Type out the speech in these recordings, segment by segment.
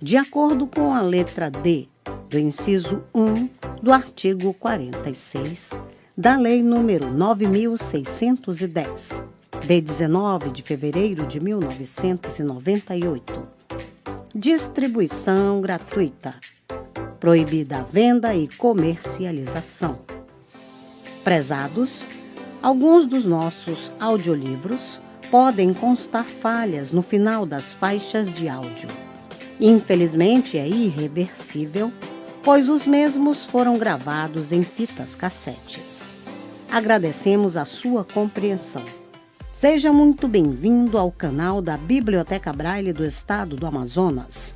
de acordo com a letra D do inciso 1 do artigo 46 da Lei nº 9.610, de 19 de fevereiro de 1998. Distribuição gratuita. Proibida a venda e comercialização. Prezados, alguns dos nossos audiolivros podem constar falhas no final das faixas de áudio. Infelizmente, é irreversível, pois os mesmos foram gravados em fitas cassetes. Agradecemos a sua compreensão. Seja muito bem-vindo ao canal da Biblioteca Braille do Estado do Amazonas.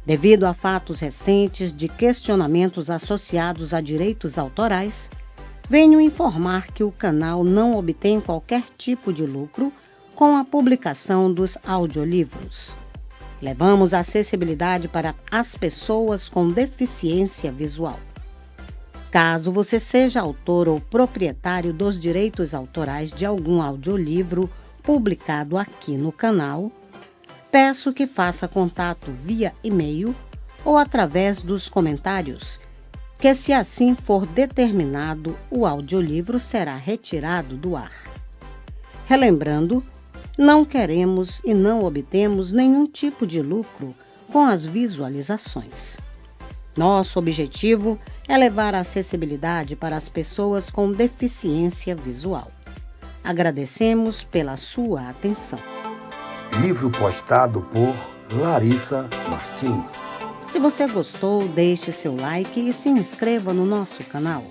Devido a fatos recentes de questionamentos associados a direitos autorais, venho informar que o canal não obtém qualquer tipo de lucro com a publicação dos audiolivros. Levamos a acessibilidade para as pessoas com deficiência visual. Caso você seja autor ou proprietário dos direitos autorais de algum audiolivro publicado aqui no canal, peço que faça contato via e-mail ou através dos comentários, que se assim for determinado, o audiolivro será retirado do ar. Relembrando, não queremos e não obtemos nenhum tipo de lucro com as visualizações. Nosso objetivo é levar a acessibilidade para as pessoas com deficiência visual. Agradecemos pela sua atenção. Livro postado por Larissa Martins. Se você gostou, deixe seu like e se inscreva no nosso canal.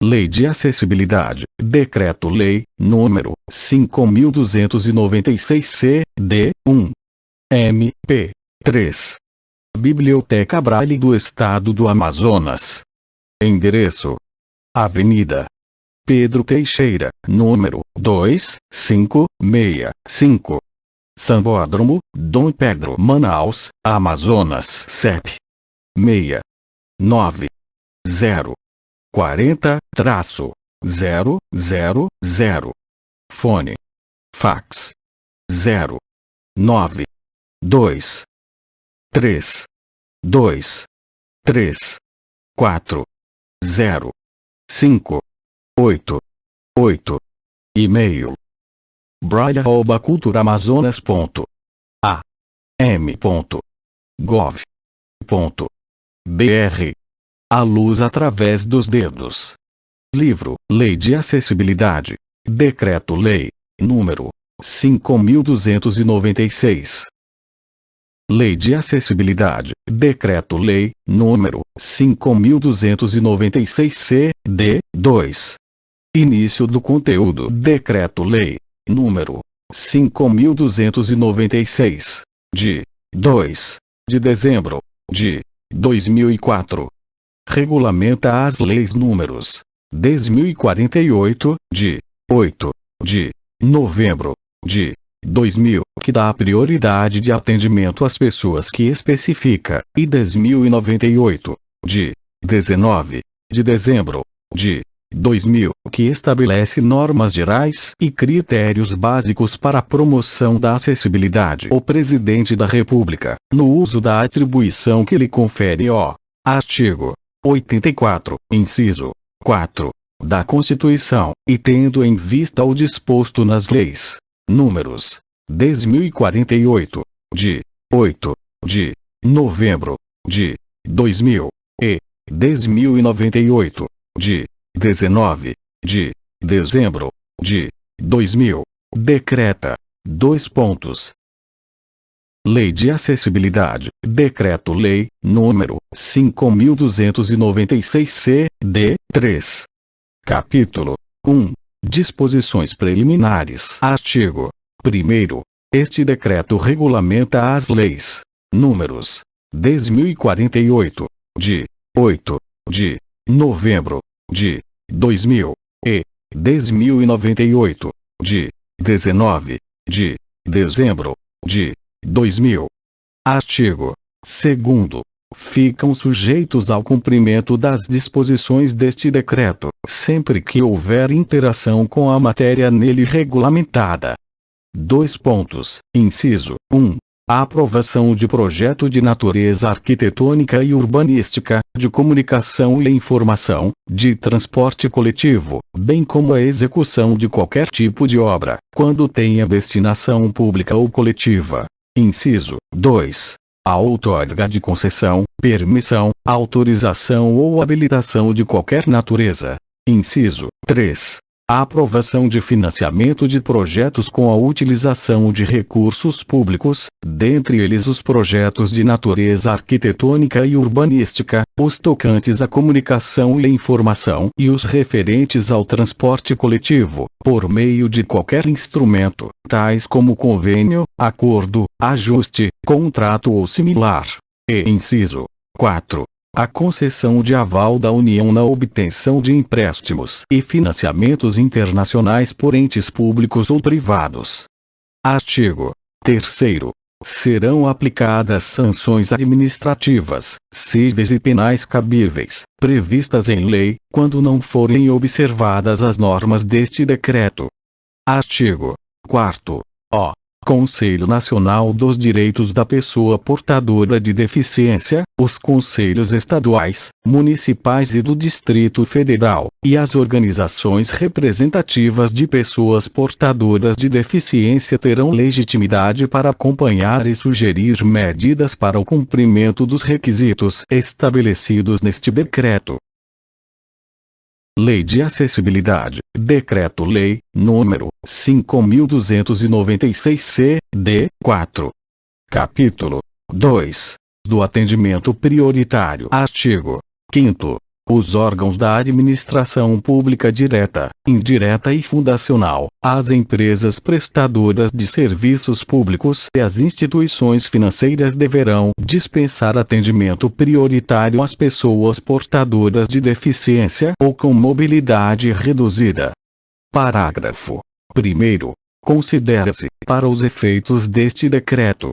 Lei de Acessibilidade, Decreto-Lei, número 5.296-C-D-1. MP. 3. Biblioteca Braille do Estado do Amazonas. Endereço: Avenida Pedro Teixeira, número 2565. Sambódromo, Dom Pedro, Manaus, Amazonas. CEP: 69040-000. Fone: fax: 09233405888. E-mail: braille@culturamazonas.am.gov.br. A luz através dos dedos. Livro Lei de Acessibilidade, Decreto-Lei, número 5.296. Lei de Acessibilidade, Decreto-Lei, número 5.296-C-D-2. Início do conteúdo. Decreto-Lei, número 5.296, de 2 de dezembro de 2004. Regulamenta as leis números 10.048, de 8 de novembro de 2000, que dá prioridade de atendimento às pessoas que especifica, e 10.098, de 19 de dezembro de 2000, que estabelece normas gerais e critérios básicos para a promoção da acessibilidade. O Presidente da República, no uso da atribuição que lhe confere o artigo 84, inciso 4, da Constituição, e tendo em vista o disposto nas leis números 10.048, de 8 de novembro de 2000, e 10.098, de 19 de dezembro de 2000, decreta: 2 pontos. Lei de Acessibilidade, Decreto-Lei, número 5.296-C-D-3. Capítulo 1. Disposições preliminares. Artigo 1º. Este decreto regulamenta as leis números 10.048, de 8 de novembro de 2000, e 10.098, de 19 de dezembro de 2000. Artigo 2º. ficam sujeitos ao cumprimento das disposições deste decreto, sempre que houver interação com a matéria nele regulamentada. 2 pontos. Inciso 1. A aprovação de projeto de natureza arquitetônica e urbanística, de comunicação e informação, de transporte coletivo, bem como a execução de qualquer tipo de obra, quando tenha destinação pública ou coletiva. Inciso 2. A outorga de concessão, permissão, autorização ou habilitação de qualquer natureza. Inciso 3. A aprovação de financiamento de projetos com a utilização de recursos públicos, dentre eles os projetos de natureza arquitetônica e urbanística, os tocantes à comunicação e informação e os referentes ao transporte coletivo, por meio de qualquer instrumento, tais como convênio, acordo, ajuste, contrato ou similar. E inciso 4. A concessão de aval da União na obtenção de empréstimos e financiamentos internacionais por entes públicos ou privados. Artigo 3º. Serão aplicadas sanções administrativas, cíveis e penais cabíveis, previstas em lei, quando não forem observadas as normas deste decreto. Artigo 4º. O Conselho Nacional dos Direitos da Pessoa Portadora de Deficiência, os conselhos estaduais, municipais e do Distrito Federal, e as organizações representativas de pessoas portadoras de deficiência terão legitimidade para acompanhar e sugerir medidas para o cumprimento dos requisitos estabelecidos neste decreto. Lei de Acessibilidade, Decreto-Lei, número 5.296-C-D, 4. Capítulo 2. Do atendimento prioritário. Artigo 5º. Os órgãos da administração pública direta, indireta e fundacional, as empresas prestadoras de serviços públicos e as instituições financeiras deverão dispensar atendimento prioritário às pessoas portadoras de deficiência ou com mobilidade reduzida. Parágrafo 1º. Considera-se, para os efeitos deste decreto: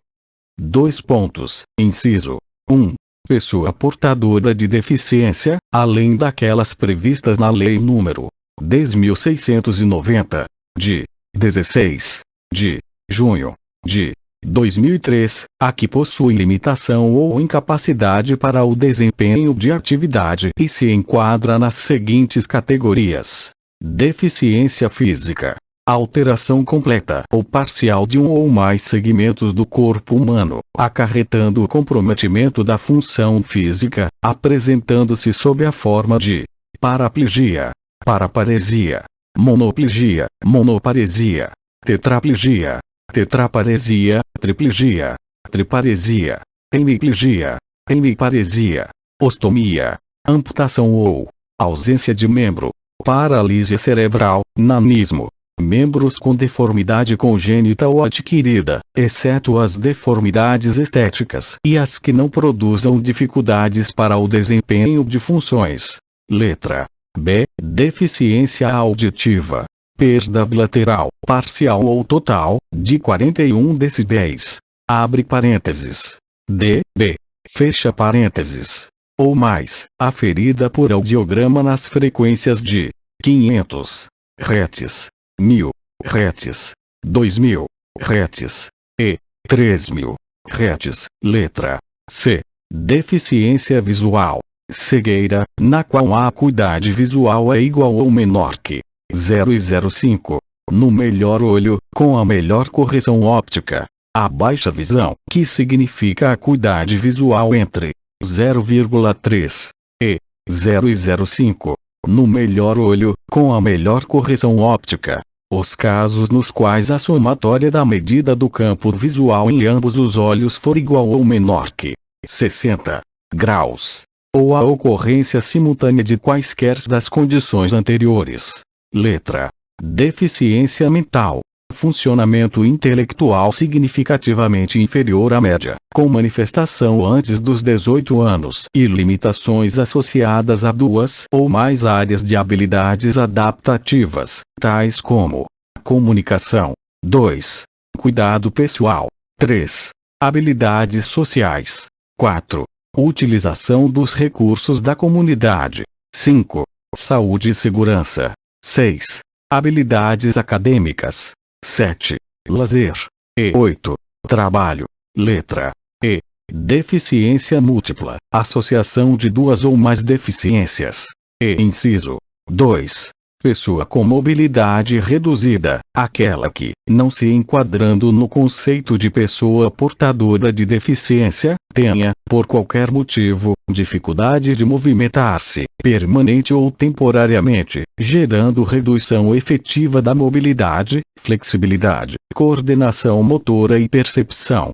2 pontos. Inciso 1. Pessoa portadora de deficiência, além daquelas previstas na Lei nº 10.690, de 16 de junho de 2003, a que possui limitação ou incapacidade para o desempenho de atividade e se enquadra nas seguintes categorias: deficiência física, alteração completa ou parcial de um ou mais segmentos do corpo humano, acarretando o comprometimento da função física, apresentando-se sob a forma de paraplegia, paraparesia, monoplegia, monoparesia, tetraplegia, tetraparesia, triplegia, triparesia, hemiplegia, hemiparesia, ostomia, amputação ou ausência de membro, paralisia cerebral, nanismo, membros com deformidade congênita ou adquirida, exceto as deformidades estéticas e as que não produzam dificuldades para o desempenho de funções. Letra B. Deficiência auditiva, perda bilateral, parcial ou total, de 41 decibéis. Abre parênteses. D. B. Fecha parênteses. Ou mais, aferida por audiograma nas frequências de 500 Hz, 1000 Hz, 2000 Hz e 3000 Hz. Letra C. Deficiência visual, cegueira, na qual a acuidade visual é igual ou menor que 0,05 no melhor olho, com a melhor correção óptica. A baixa visão, que significa acuidade visual entre 0,3 e 0,05 no melhor olho, com a melhor correção óptica. Os casos nos quais a somatória da medida do campo visual em ambos os olhos for igual ou menor que 60 graus, ou a ocorrência simultânea de quaisquer das condições anteriores. Letra: deficiência mental, funcionamento intelectual significativamente inferior à média, com manifestação antes dos 18 anos e limitações associadas a duas ou mais áreas de habilidades adaptativas, tais como comunicação, 2. Cuidado pessoal, 3. Habilidades sociais, 4. Utilização dos recursos da comunidade. 5. Saúde e segurança. 6. Habilidades acadêmicas. 7. Lazer. E 8. Trabalho. Letra E. Deficiência múltipla. Associação de duas ou mais deficiências. E inciso 2. Pessoa com mobilidade reduzida, aquela que, não se enquadrando no conceito de pessoa portadora de deficiência, tenha, por qualquer motivo, dificuldade de movimentar-se, permanente ou temporariamente, gerando redução efetiva da mobilidade, flexibilidade, coordenação motora e percepção.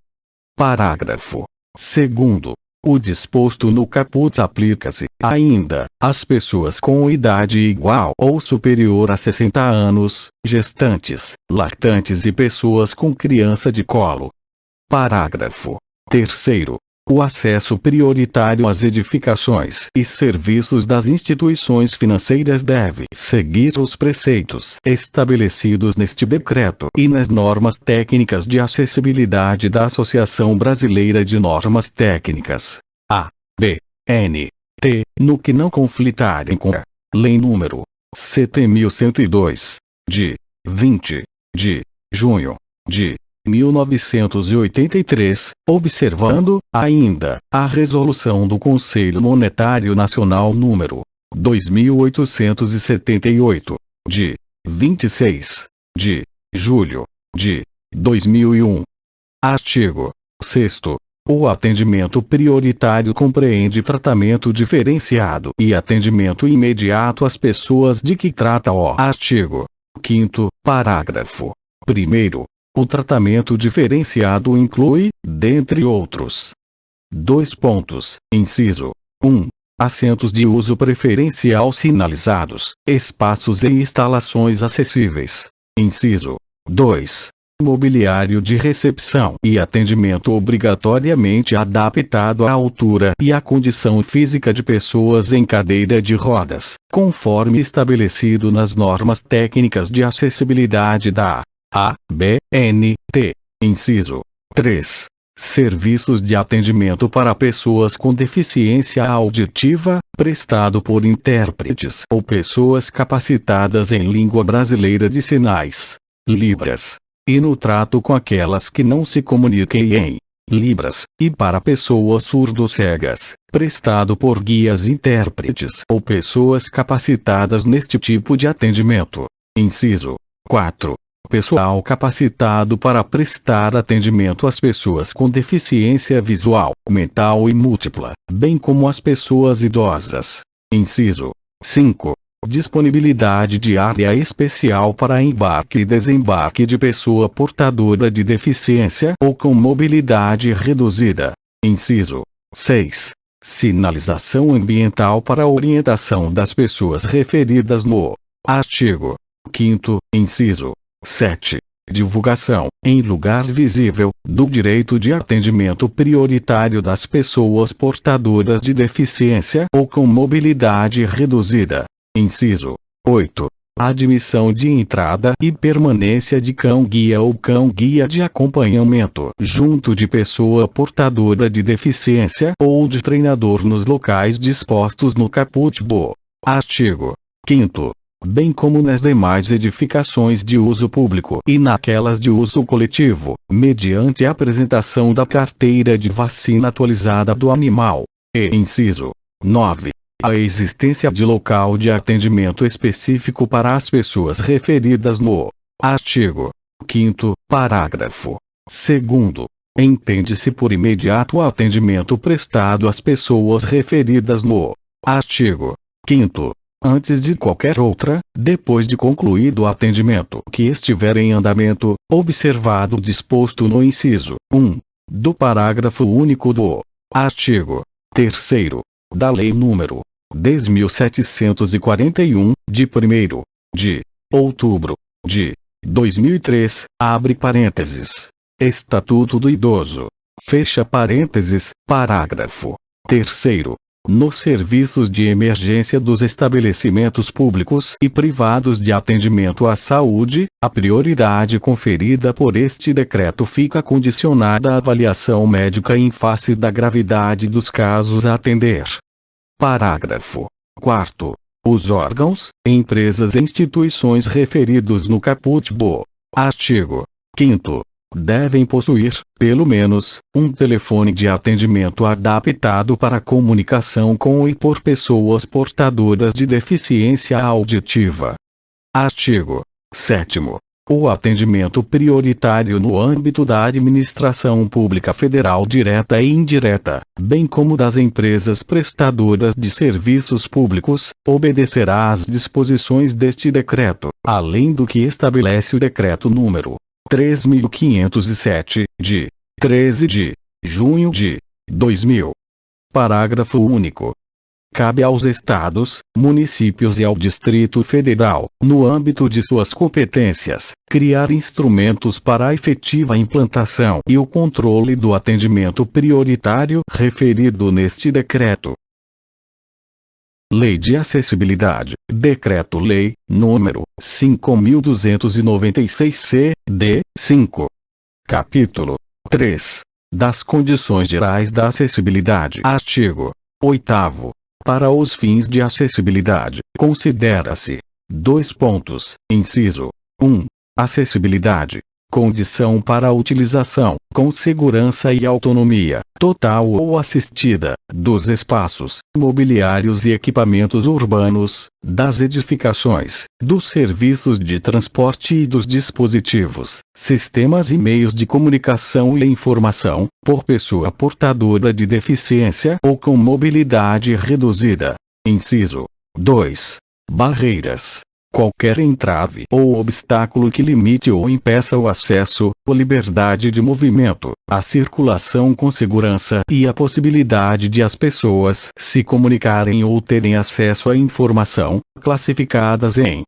Parágrafo 2º. O disposto no caput aplica-se, ainda, às pessoas com idade igual ou superior a 60 anos, gestantes, lactantes e pessoas com criança de colo. Parágrafo 3º. O acesso prioritário às edificações e serviços das instituições financeiras deve seguir os preceitos estabelecidos neste decreto e nas normas técnicas de acessibilidade da Associação Brasileira de Normas Técnicas, ABNT, no que não conflitarem com a Lei nº 7.102, de 20 de junho de 1983, observando, ainda, a Resolução do Conselho Monetário Nacional número 2878, de 26 de julho de 2001. Artigo 6º. O atendimento prioritário compreende tratamento diferenciado e atendimento imediato às pessoas de que trata o artigo 5º, parágrafo 1º. O tratamento diferenciado inclui, dentre outros, 2 pontos. Inciso 1. Assentos de uso preferencial sinalizados, espaços e instalações acessíveis. Inciso 2. Mobiliário de recepção e atendimento obrigatoriamente adaptado à altura e à condição física de pessoas em cadeira de rodas, conforme estabelecido nas normas técnicas de acessibilidade da ABNT. Inciso 3. Serviços de atendimento para pessoas com deficiência auditiva, prestado por intérpretes ou pessoas capacitadas em língua brasileira de sinais, Libras, e no trato com aquelas que não se comuniquem em Libras, e para pessoas surdo-cegas, prestado por guias intérpretes ou pessoas capacitadas neste tipo de atendimento. Inciso 4. Pessoal capacitado para prestar atendimento às pessoas com deficiência visual, mental e múltipla, bem como às pessoas idosas. Inciso 5. Disponibilidade de área especial para embarque e desembarque de pessoa portadora de deficiência ou com mobilidade reduzida. Inciso 6. Sinalização ambiental para a orientação das pessoas referidas no artigo 5º, inciso 7. Divulgação, em lugar visível, do direito de atendimento prioritário das pessoas portadoras de deficiência ou com mobilidade reduzida. Inciso 8. Admissão de entrada e permanência de cão-guia ou cão-guia de acompanhamento junto de pessoa portadora de deficiência ou de treinador nos locais dispostos no caput do artigo 5º. Bem como nas demais edificações de uso público e naquelas de uso coletivo, mediante a apresentação da carteira de vacina atualizada do animal. E inciso 9. A existência de local de atendimento específico para as pessoas referidas no artigo 5º, parágrafo 2º. Entende-se por imediato atendimento prestado às pessoas referidas no artigo 5º. Antes de qualquer outra, depois de concluído o atendimento que estiver em andamento, observado o disposto no inciso 1 do parágrafo único do artigo 3º da Lei nº 10.741, de 1º de outubro de 2003, abre parênteses. Estatuto do Idoso. Fecha parênteses, parágrafo 3º. nos serviços de emergência dos estabelecimentos públicos e privados de atendimento à saúde, a prioridade conferida por este decreto fica condicionada à avaliação médica em face da gravidade dos casos a atender. Parágrafo 4º. Os órgãos, empresas e instituições referidos no caput do artigo 5º devem possuir, pelo menos, um telefone de atendimento adaptado para comunicação com e por pessoas portadoras de deficiência auditiva. Artigo 7º. O atendimento prioritário no âmbito da administração pública federal direta e indireta, bem como das empresas prestadoras de serviços públicos, obedecerá às disposições deste decreto, além do que estabelece o decreto número 3.507, de 13 de junho de 2000. Parágrafo único. Cabe aos estados, municípios e ao Distrito Federal, no âmbito de suas competências, criar instrumentos para a efetiva implantação e o controle do atendimento prioritário referido neste decreto. Lei de Acessibilidade, Decreto-Lei, número 5.296-C, d. 5. Capítulo 3. Das Condições Gerais da Acessibilidade. Artigo 8º. Para os fins de acessibilidade, considera-se: Inciso 1. Acessibilidade. Condição para a utilização, com segurança e autonomia, total ou assistida, dos espaços, mobiliários e equipamentos urbanos, das edificações, dos serviços de transporte e dos dispositivos, sistemas e meios de comunicação e informação, por pessoa portadora de deficiência ou com mobilidade reduzida. Inciso 2. Barreiras. Qualquer entrave ou obstáculo que limite ou impeça o acesso, a liberdade de movimento, a circulação com segurança e a possibilidade de as pessoas se comunicarem ou terem acesso à informação, classificadas em: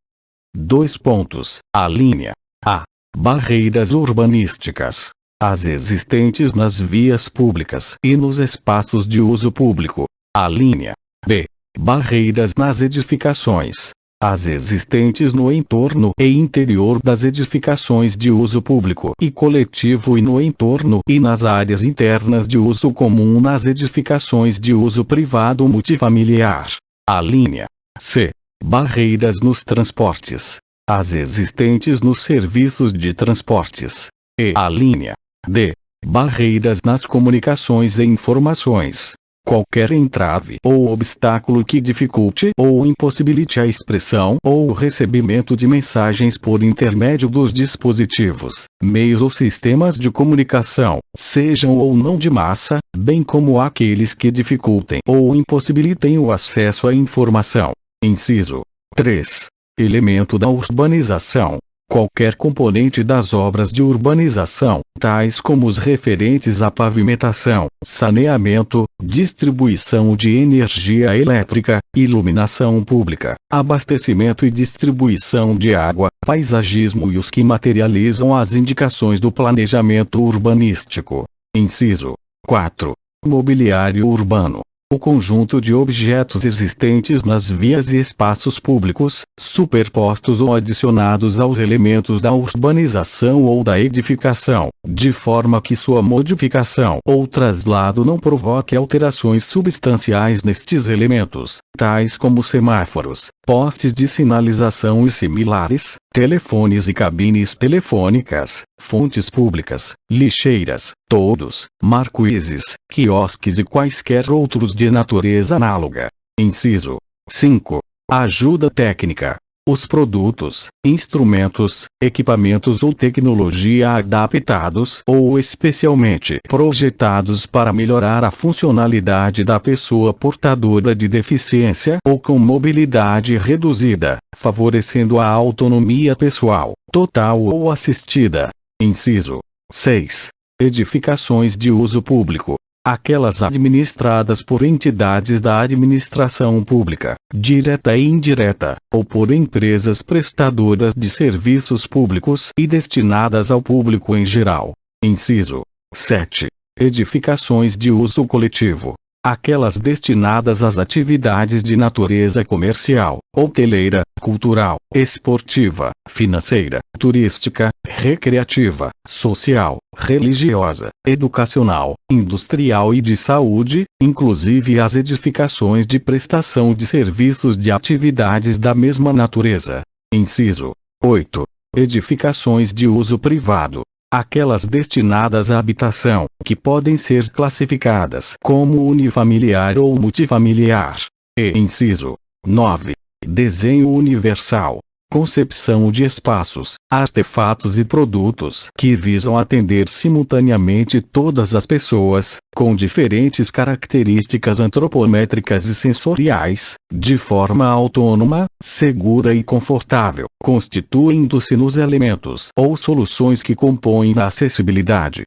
Alínea A. Barreiras urbanísticas. As existentes nas vias públicas e nos espaços de uso público. Alínea B. Barreiras nas edificações. As existentes no entorno e interior das edificações de uso público e coletivo e no entorno e nas áreas internas de uso comum nas edificações de uso privado multifamiliar. Alínea C. Barreiras nos transportes. As existentes nos serviços de transportes. E alínea D. Barreiras nas comunicações e informações. Qualquer entrave ou obstáculo que dificulte ou impossibilite a expressão ou o recebimento de mensagens por intermédio dos dispositivos, meios ou sistemas de comunicação, sejam ou não de massa, bem como aqueles que dificultem ou impossibilitem o acesso à informação. Inciso 3. Elemento da urbanização. Qualquer componente das obras de urbanização, tais como os referentes à pavimentação, saneamento, distribuição de energia elétrica, iluminação pública, abastecimento e distribuição de água, paisagismo e os que materializam as indicações do planejamento urbanístico. Inciso 4. Mobiliário urbano. O conjunto de objetos existentes nas vias e espaços públicos, superpostos ou adicionados aos elementos da urbanização ou da edificação, de forma que sua modificação ou traslado não provoque alterações substanciais nestes elementos, tais como semáforos, postes de sinalização e similares, telefones e cabines telefônicas, fontes públicas, lixeiras, toldos, marqueses, quiosques e quaisquer outros de natureza análoga. Inciso 5. Ajuda técnica. Os produtos, instrumentos, equipamentos ou tecnologia adaptados ou especialmente projetados para melhorar a funcionalidade da pessoa portadora de deficiência ou com mobilidade reduzida, favorecendo a autonomia pessoal, total ou assistida. Inciso 6. Edificações de uso público. Aquelas administradas por entidades da administração pública, direta e indireta, ou por empresas prestadoras de serviços públicos e destinadas ao público em geral. Inciso 7. Edificações de uso coletivo. aquelas destinadas às atividades de natureza comercial, hoteleira, cultural, esportiva, financeira, turística, recreativa, social, religiosa, educacional, industrial e de saúde, inclusive as edificações de prestação de serviços de atividades da mesma natureza. Inciso 8. Edificações de uso privado, aquelas destinadas à habitação, que podem ser classificadas como unifamiliar ou multifamiliar. E inciso 9. Desenho universal, concepção de espaços, artefatos e produtos que visam atender simultaneamente todas as pessoas, com diferentes características antropométricas e sensoriais, de forma autônoma, segura e confortável, constituindo-se nos elementos ou soluções que compõem a acessibilidade.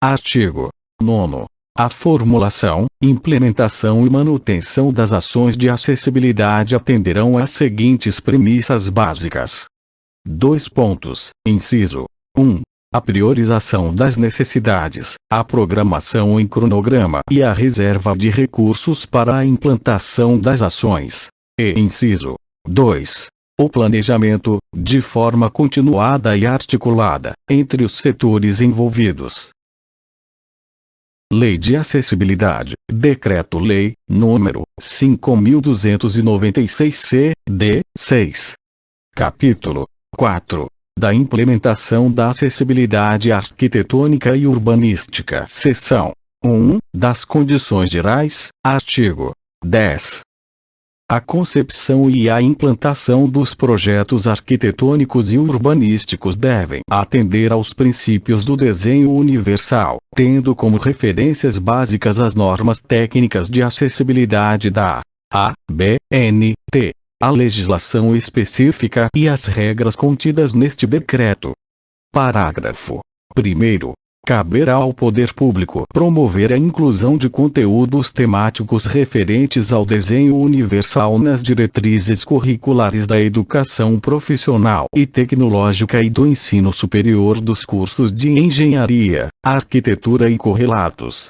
Artigo 9º. A formulação, implementação e manutenção das ações de acessibilidade atenderão às seguintes premissas básicas. 2 pontos. Inciso 1. A priorização das necessidades, a programação em cronograma e a reserva de recursos para a implantação das ações. E inciso 2. O planejamento, de forma continuada e articulada, entre os setores envolvidos. Lei de Acessibilidade, Decreto-Lei, número 5.296-C-D, 6. Capítulo 4. Da implementação da acessibilidade arquitetônica e urbanística. Seção 1. Das condições gerais, artigo 10. A concepção e a implantação dos projetos arquitetônicos e urbanísticos devem atender aos princípios do desenho universal, tendo como referências básicas as normas técnicas de acessibilidade da ABNT, a legislação específica e as regras contidas neste decreto. Parágrafo 1º. Caberá ao poder público promover a inclusão de conteúdos temáticos referentes ao desenho universal nas diretrizes curriculares da educação profissional e tecnológica e do ensino superior dos cursos de engenharia, arquitetura e correlatos.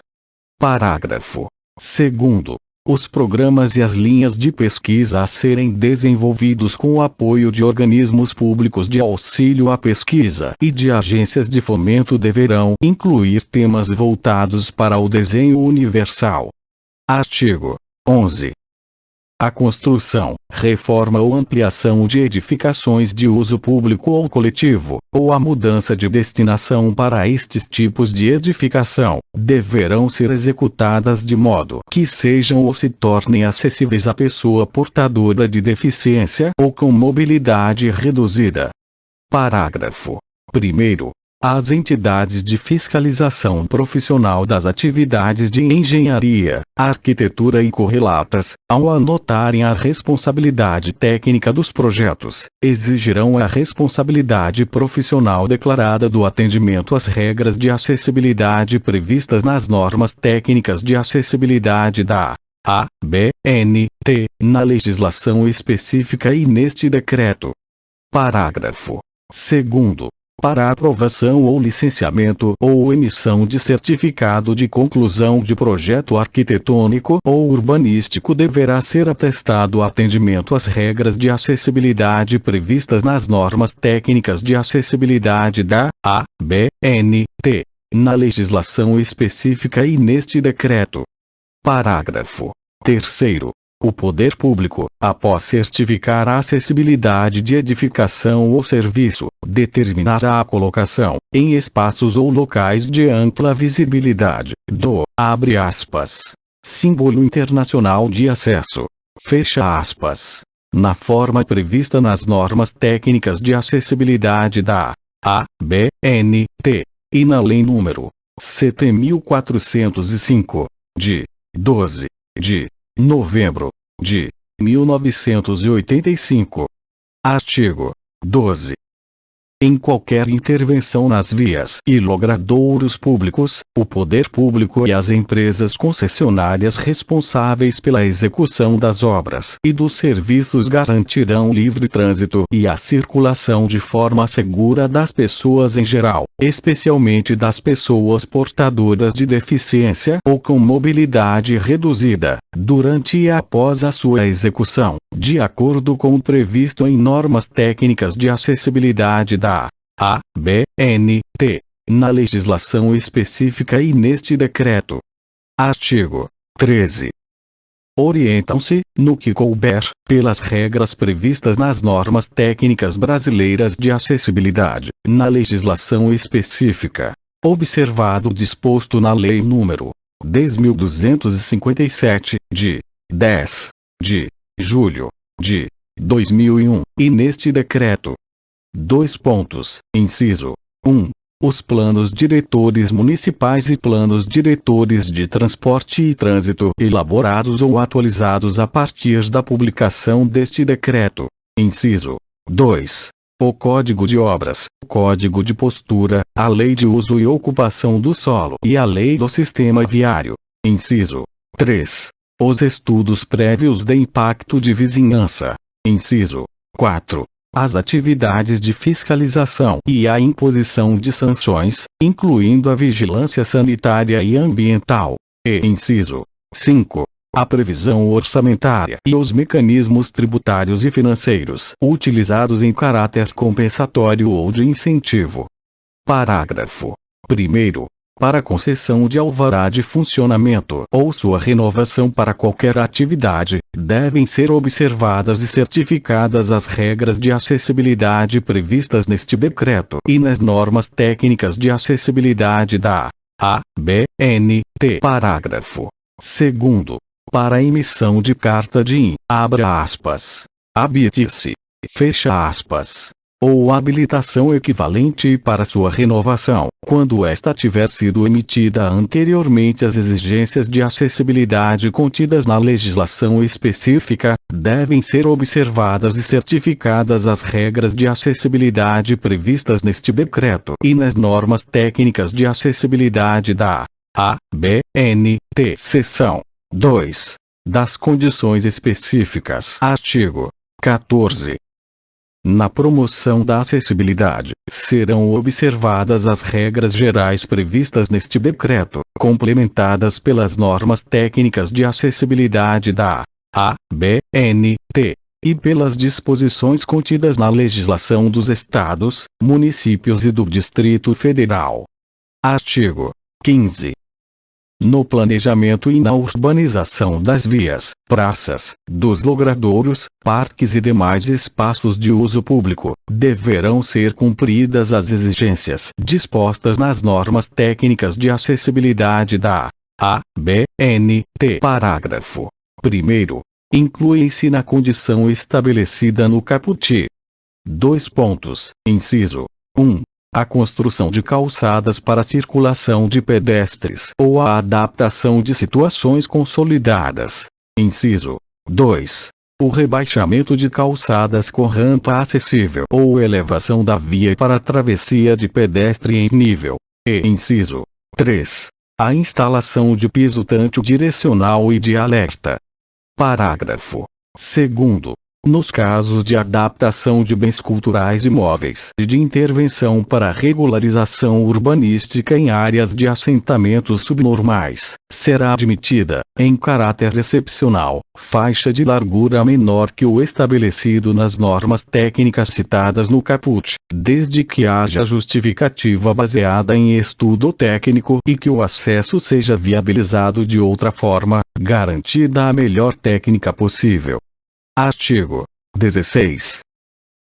Parágrafo 2º. Os programas e as linhas de pesquisa a serem desenvolvidos com o apoio de organismos públicos de auxílio à pesquisa e de agências de fomento deverão incluir temas voltados para o desenho universal. Artigo 11. A construção, reforma ou ampliação de edificações de uso público ou coletivo, ou a mudança de destinação para estes tipos de edificação, deverão ser executadas de modo que sejam ou se tornem acessíveis à pessoa portadora de deficiência ou com mobilidade reduzida. Parágrafo 1º. As entidades de fiscalização profissional das atividades de engenharia, arquitetura e correlatas, ao anotarem a responsabilidade técnica dos projetos, exigirão a responsabilidade profissional declarada do atendimento às regras de acessibilidade previstas nas normas técnicas de acessibilidade da ABNT, na legislação específica e neste decreto. Parágrafo 2º. Para aprovação ou licenciamento ou emissão de certificado de conclusão de projeto arquitetônico ou urbanístico deverá ser atestado atendimento às regras de acessibilidade previstas nas normas técnicas de acessibilidade da ABNT, na legislação específica e neste decreto. Parágrafo 3º. O poder público, após certificar a acessibilidade de edificação ou serviço, determinará a colocação, em espaços ou locais de ampla visibilidade, do, abre aspas, símbolo internacional de acesso, fecha aspas, na forma prevista nas normas técnicas de acessibilidade da ABNT, e na Lei nº 7.405, de 12 de novembro de 1985. Artigo 12. Em qualquer intervenção nas vias e logradouros públicos, o poder público e as empresas concessionárias responsáveis pela execução das obras e dos serviços garantirão livre trânsito e a circulação de forma segura das pessoas em geral, especialmente das pessoas portadoras de deficiência ou com mobilidade reduzida, durante e após a sua execução, de acordo com o previsto em normas técnicas de acessibilidade da ABNT, na legislação específica e neste decreto. Artigo 13. Orientam-se, no que couber, pelas regras previstas nas normas técnicas brasileiras de acessibilidade, na legislação específica, observado o disposto na Lei nº 10.257, de 10 de julho de 2001, e neste decreto. Inciso 1. Os planos diretores municipais e planos diretores de transporte e trânsito elaborados ou atualizados a partir da publicação deste decreto. Inciso 2. O Código de Obras, o Código de Postura, a Lei de Uso e Ocupação do Solo e a Lei do Sistema Viário. Inciso 3. Os estudos prévios de impacto de vizinhança. Inciso 4. As atividades de fiscalização e a imposição de sanções, incluindo a vigilância sanitária e ambiental. E inciso 5. A previsão orçamentária e os mecanismos tributários e financeiros utilizados em caráter compensatório ou de incentivo. Parágrafo 1º. Para concessão de alvará de funcionamento ou sua renovação para qualquer atividade, devem ser observadas e certificadas as regras de acessibilidade previstas neste decreto e nas normas técnicas de acessibilidade da ABNT. Parágrafo 2º. Para a emissão de carta de habilite-se, ou habilitação equivalente e para sua renovação, quando esta tiver sido emitida anteriormente às exigências de acessibilidade contidas na legislação específica, devem ser observadas e certificadas as regras de acessibilidade previstas neste decreto e nas normas técnicas de acessibilidade da ABNT. Seção 2. Das condições específicas. Artigo 14. Na promoção da acessibilidade, serão observadas as regras gerais previstas neste decreto, complementadas pelas normas técnicas de acessibilidade da ABNT, e pelas disposições contidas na legislação dos estados, municípios e do Distrito Federal. Artigo 15. No planejamento e na urbanização das vias, praças, dos logradouros, parques e demais espaços de uso público, deverão ser cumpridas as exigências dispostas nas normas técnicas de acessibilidade da ABNT. Parágrafo 1º. Incluem-se na condição estabelecida no caput. Inciso 1. A construção de calçadas para circulação de pedestres ou a adaptação de situações consolidadas. Inciso 2. O rebaixamento de calçadas com rampa acessível ou elevação da via para travessia de pedestre em nível. E inciso 3. A instalação de piso tanto direcional e de alerta. Parágrafo 2º. Nos casos de adaptação de bens culturais imóveis e de intervenção para regularização urbanística em áreas de assentamentos subnormais, será admitida, em caráter excepcional, faixa de largura menor que o estabelecido nas normas técnicas citadas no caput, desde que haja justificativa baseada em estudo técnico e que o acesso seja viabilizado de outra forma, garantida a melhor técnica possível. Artigo 16.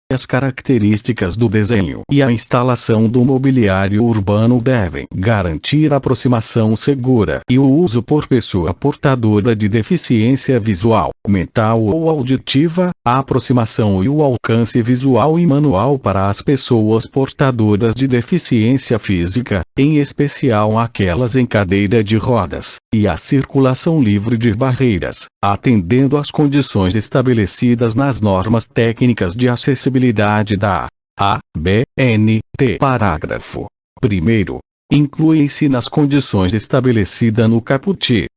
As características do desenho e a instalação do mobiliário urbano devem garantir a aproximação segura e o uso por pessoa portadora de deficiência visual, mental ou auditiva, a aproximação e o alcance visual e manual para as pessoas portadoras de deficiência física, em especial aquelas em cadeira de rodas, e a circulação livre de barreiras, atendendo às condições estabelecidas nas normas técnicas de acessibilidade da A, B, N, T. Parágrafo 1º. Incluem-se nas condições estabelecidas no caput.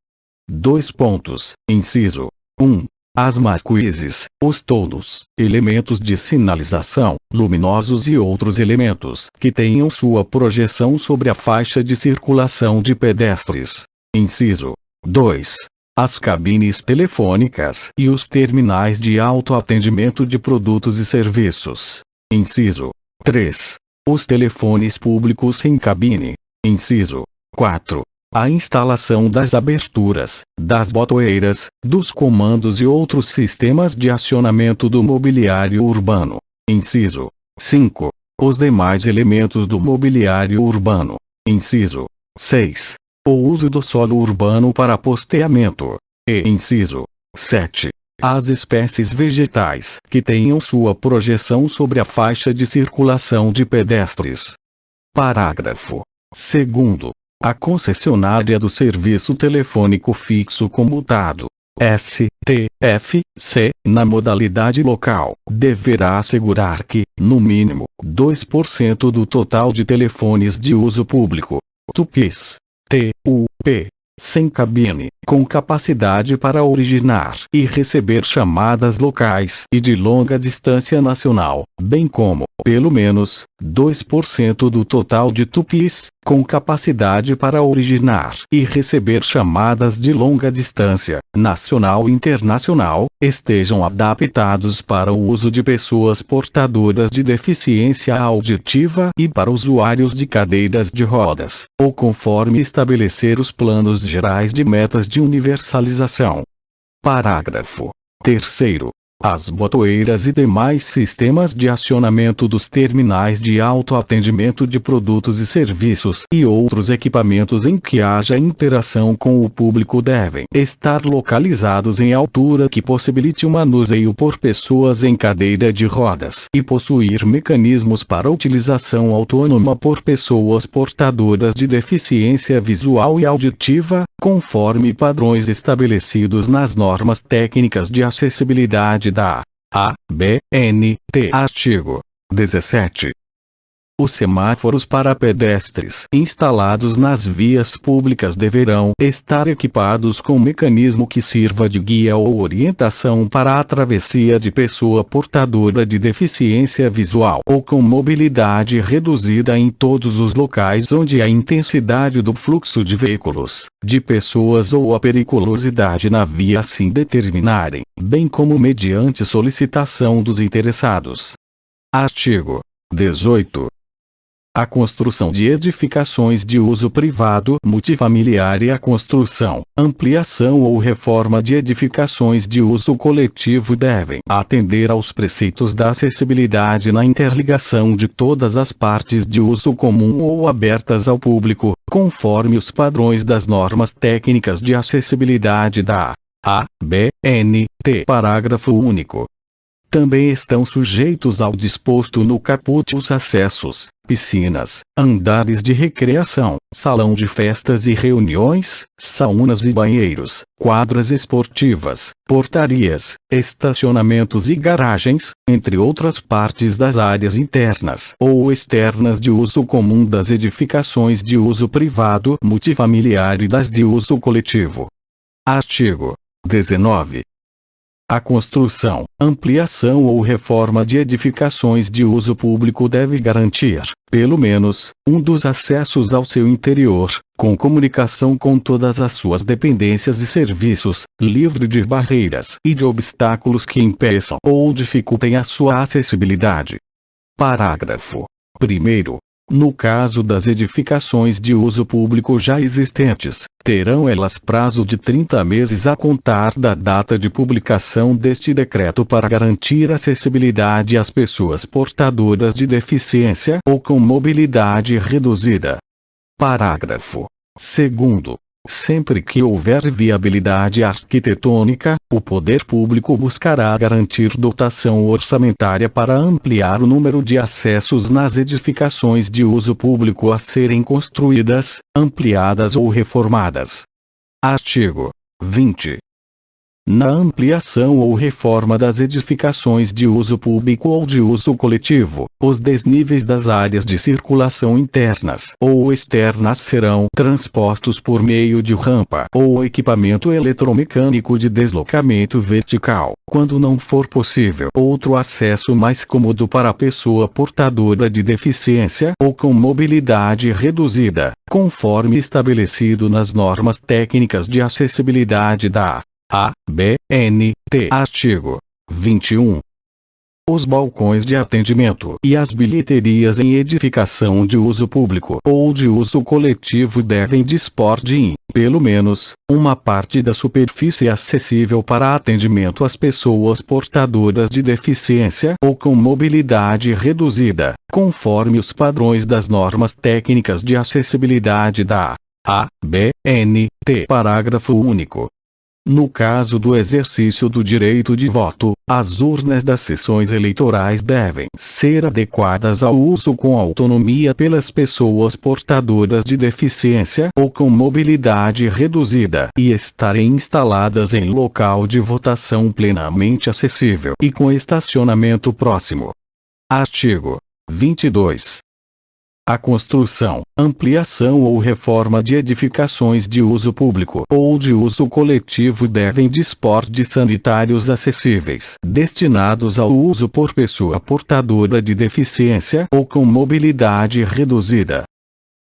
2 pontos. Inciso 1. As marquises, os toldos, elementos de sinalização, luminosos e outros elementos que tenham sua projeção sobre a faixa de circulação de pedestres. Inciso 2. As cabines telefônicas e os terminais de autoatendimento de produtos e serviços. Inciso 3. Os telefones públicos sem cabine. Inciso 4. A instalação das aberturas, das botoeiras, dos comandos e outros sistemas de acionamento do mobiliário urbano. Inciso 5. Os demais elementos do mobiliário urbano. Inciso 6. O uso do solo urbano para posteamento. E inciso 7. As espécies vegetais que tenham sua projeção sobre a faixa de circulação de pedestres. Parágrafo 2º. A concessionária do serviço telefônico fixo comutado, STFC, na modalidade local, deverá assegurar que, no mínimo, 2% do total de telefones de uso público, TUPs, TUP, sem cabine, com capacidade para originar e receber chamadas locais e de longa distância nacional, bem como, pelo menos, 2% do total de TUPs, com capacidade para originar e receber chamadas de longa distância, nacional e internacional, estejam adaptados para o uso de pessoas portadoras de deficiência auditiva e para usuários de cadeiras de rodas, ou conforme estabelecer os planos gerais de metas de universalização. Parágrafo 3º. As botoeiras e demais sistemas de acionamento dos terminais de autoatendimento de produtos e serviços e outros equipamentos em que haja interação com o público devem estar localizados em altura que possibilite o manuseio por pessoas em cadeira de rodas e possuir mecanismos para utilização autônoma por pessoas portadoras de deficiência visual e auditiva, conforme padrões estabelecidos nas normas técnicas de acessibilidade da ABNT. Artigo 17. Os semáforos para pedestres instalados nas vias públicas deverão estar equipados com mecanismo que sirva de guia ou orientação para a travessia de pessoa portadora de deficiência visual ou com mobilidade reduzida em todos os locais onde a intensidade do fluxo de veículos, de pessoas ou a periculosidade na via assim determinarem, bem como mediante solicitação dos interessados. Artigo 18. A construção de edificações de uso privado multifamiliar e a construção, ampliação ou reforma de edificações de uso coletivo devem atender aos preceitos da acessibilidade na interligação de todas as partes de uso comum ou abertas ao público, conforme os padrões das normas técnicas de acessibilidade da ABNT. Parágrafo único. Também estão sujeitos ao disposto no caput os acessos, piscinas, andares de recreação, salão de festas e reuniões, saunas e banheiros, quadras esportivas, portarias, estacionamentos e garagens, entre outras partes das áreas internas ou externas de uso comum das edificações de uso privado multifamiliar e das de uso coletivo. Artigo 19. A construção, ampliação ou reforma de edificações de uso público deve garantir, pelo menos, um dos acessos ao seu interior, com comunicação com todas as suas dependências e serviços, livre de barreiras e de obstáculos que impeçam ou dificultem a sua acessibilidade. Parágrafo 1º. No caso das edificações de uso público já existentes, terão elas prazo de 30 meses a contar da data de publicação deste decreto para garantir acessibilidade às pessoas portadoras de deficiência ou com mobilidade reduzida. Parágrafo 2º. Sempre que houver viabilidade arquitetônica, o poder público buscará garantir dotação orçamentária para ampliar o número de acessos nas edificações de uso público a serem construídas, ampliadas ou reformadas. Artigo 20. na ampliação ou reforma das edificações de uso público ou de uso coletivo, os desníveis das áreas de circulação internas ou externas serão transpostos por meio de rampa ou equipamento eletromecânico de deslocamento vertical, quando não for possível outro acesso mais cômodo para a pessoa portadora de deficiência ou com mobilidade reduzida, conforme estabelecido nas normas técnicas de acessibilidade da ABNT. Artigo 21. Os balcões de atendimento e as bilheterias em edificação de uso público ou de uso coletivo devem dispor de, pelo menos, uma parte da superfície acessível para atendimento às pessoas portadoras de deficiência ou com mobilidade reduzida, conforme os padrões das normas técnicas de acessibilidade da ABNT. Parágrafo único. No caso do exercício do direito de voto, as urnas das sessões eleitorais devem ser adequadas ao uso com autonomia pelas pessoas portadoras de deficiência ou com mobilidade reduzida e estarem instaladas em local de votação plenamente acessível e com estacionamento próximo. Artigo 22. A construção, ampliação ou reforma de edificações de uso público ou de uso coletivo devem dispor de sanitários acessíveis, destinados ao uso por pessoa portadora de deficiência ou com mobilidade reduzida.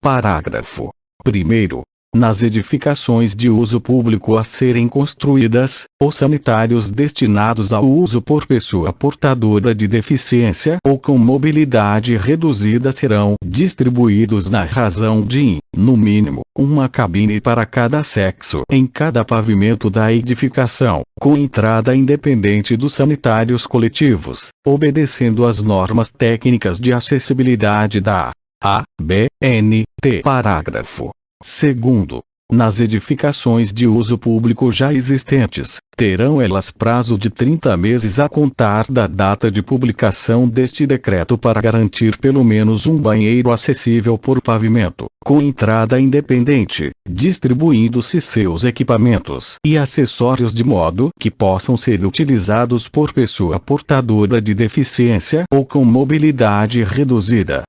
Parágrafo 1º. Nas edificações de uso público a serem construídas, os sanitários destinados ao uso por pessoa portadora de deficiência ou com mobilidade reduzida serão distribuídos na razão de, no mínimo, uma cabine para cada sexo em cada pavimento da edificação, com entrada independente dos sanitários coletivos, obedecendo às normas técnicas de acessibilidade da ABNT. Parágrafo 2º. Nas edificações de uso público já existentes, terão elas prazo de 30 meses a contar da data de publicação deste decreto para garantir pelo menos um banheiro acessível por pavimento, com entrada independente, distribuindo-se seus equipamentos e acessórios de modo que possam ser utilizados por pessoa portadora de deficiência ou com mobilidade reduzida.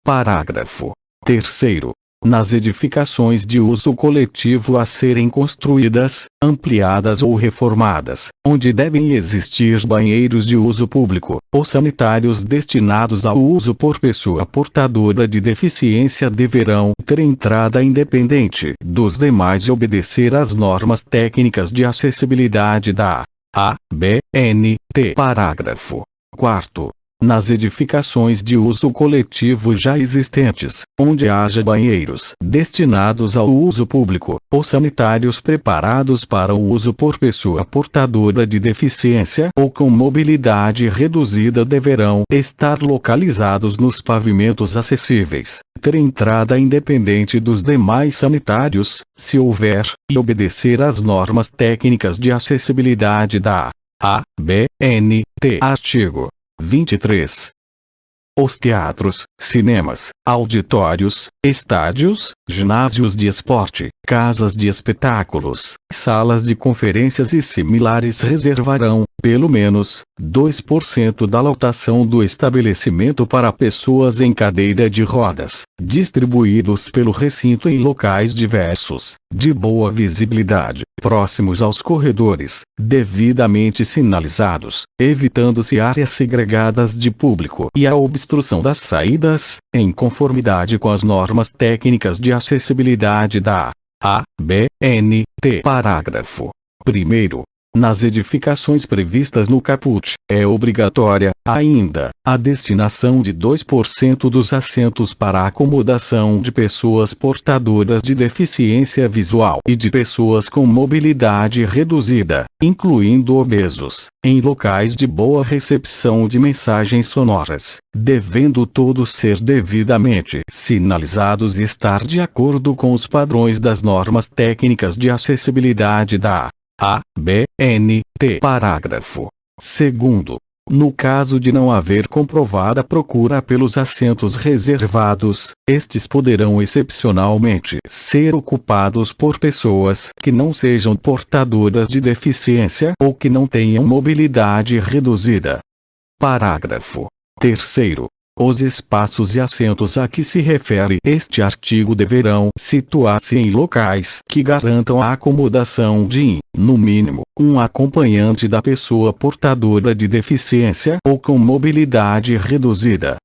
Parágrafo 3º. Nas edificações de uso coletivo a serem construídas, ampliadas ou reformadas, onde devem existir banheiros de uso público, ou sanitários destinados ao uso por pessoa portadora de deficiência deverão ter entrada independente dos demais e obedecer às normas técnicas de acessibilidade da ABNT. Parágrafo 4º. Nas edificações de uso coletivo já existentes, onde haja banheiros destinados ao uso público, ou sanitários preparados para o uso por pessoa portadora de deficiência ou com mobilidade reduzida deverão estar localizados nos pavimentos acessíveis, ter entrada independente dos demais sanitários, se houver, e obedecer às normas técnicas de acessibilidade da ABNT. Artigo 23. Os teatros, cinemas, auditórios, estádios, ginásios de esporte, casas de espetáculos, salas de conferências e similares reservarão, pelo menos, 2% da lotação do estabelecimento para pessoas em cadeira de rodas, distribuídos pelo recinto em locais diversos, de boa visibilidade, próximos aos corredores, devidamente sinalizados, evitando-se áreas segregadas de público e a obstrução das saídas, em conformidade com as normas técnicas de acessibilidade da ABNT. Parágrafo 1º. Nas edificações previstas no caput, é obrigatória, ainda, a destinação de 2% dos assentos para a acomodação de pessoas portadoras de deficiência visual e de pessoas com mobilidade reduzida, incluindo obesos, em locais de boa recepção de mensagens sonoras, devendo todos ser devidamente sinalizados e estar de acordo com os padrões das normas técnicas de acessibilidade da ABNT. Parágrafo 2º. No caso de não haver comprovada procura pelos assentos reservados, estes poderão excepcionalmente ser ocupados por pessoas que não sejam portadoras de deficiência ou que não tenham mobilidade reduzida. Parágrafo 3º. Os espaços e assentos a que se refere este artigo deverão situar-se em locais que garantam a acomodação de, no mínimo, um acompanhante da pessoa portadora de deficiência ou com mobilidade reduzida.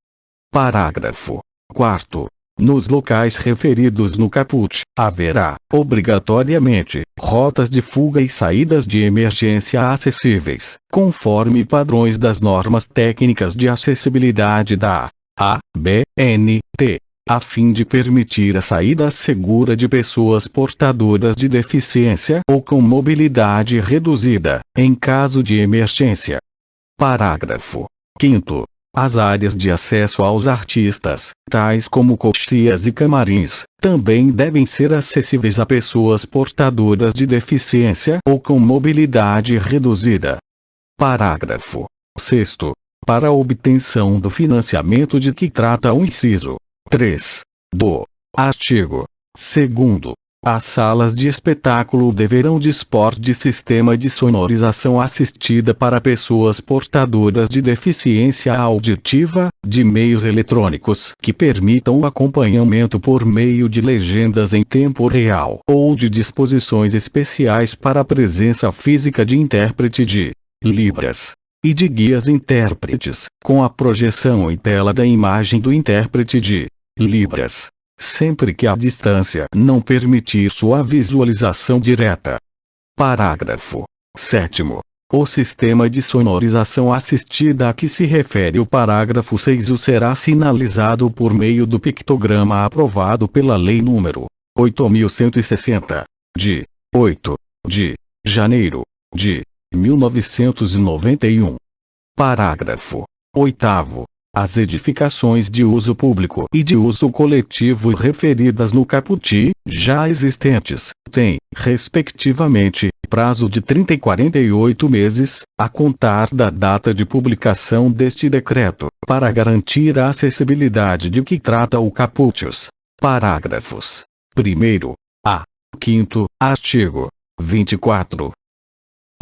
Parágrafo 4º. Nos locais referidos no caput, haverá, obrigatoriamente, rotas de fuga e saídas de emergência acessíveis, conforme padrões das normas técnicas de acessibilidade da ABNT, a fim de permitir a saída segura de pessoas portadoras de deficiência ou com mobilidade reduzida, em caso de emergência. Parágrafo 5º. As áreas de acesso aos artistas, tais como coxias e camarins, também devem ser acessíveis a pessoas portadoras de deficiência ou com mobilidade reduzida. Parágrafo 6º. Para a obtenção do financiamento de que trata o inciso 3 do artigo 2º, as salas de espetáculo deverão dispor de sistema de sonorização assistida para pessoas portadoras de deficiência auditiva, de meios eletrônicos que permitam o acompanhamento por meio de legendas em tempo real ou de disposições especiais para a presença física de intérprete de Libras e de guias intérpretes, com a projeção em tela da imagem do intérprete de Libras, sempre que a distância não permitir sua visualização direta. Parágrafo 7º. O sistema de sonorização assistida a que se refere o parágrafo 6º será sinalizado por meio do pictograma aprovado pela Lei nº 8.160, de 8 de janeiro de 1991. Parágrafo 8º. As edificações de uso público e de uso coletivo referidas no caput, já existentes, têm, respectivamente, prazo de 30 e 48 meses, a contar da data de publicação deste decreto, para garantir a acessibilidade de que trata o caput. Parágrafos 1º a 5º, artigo 24.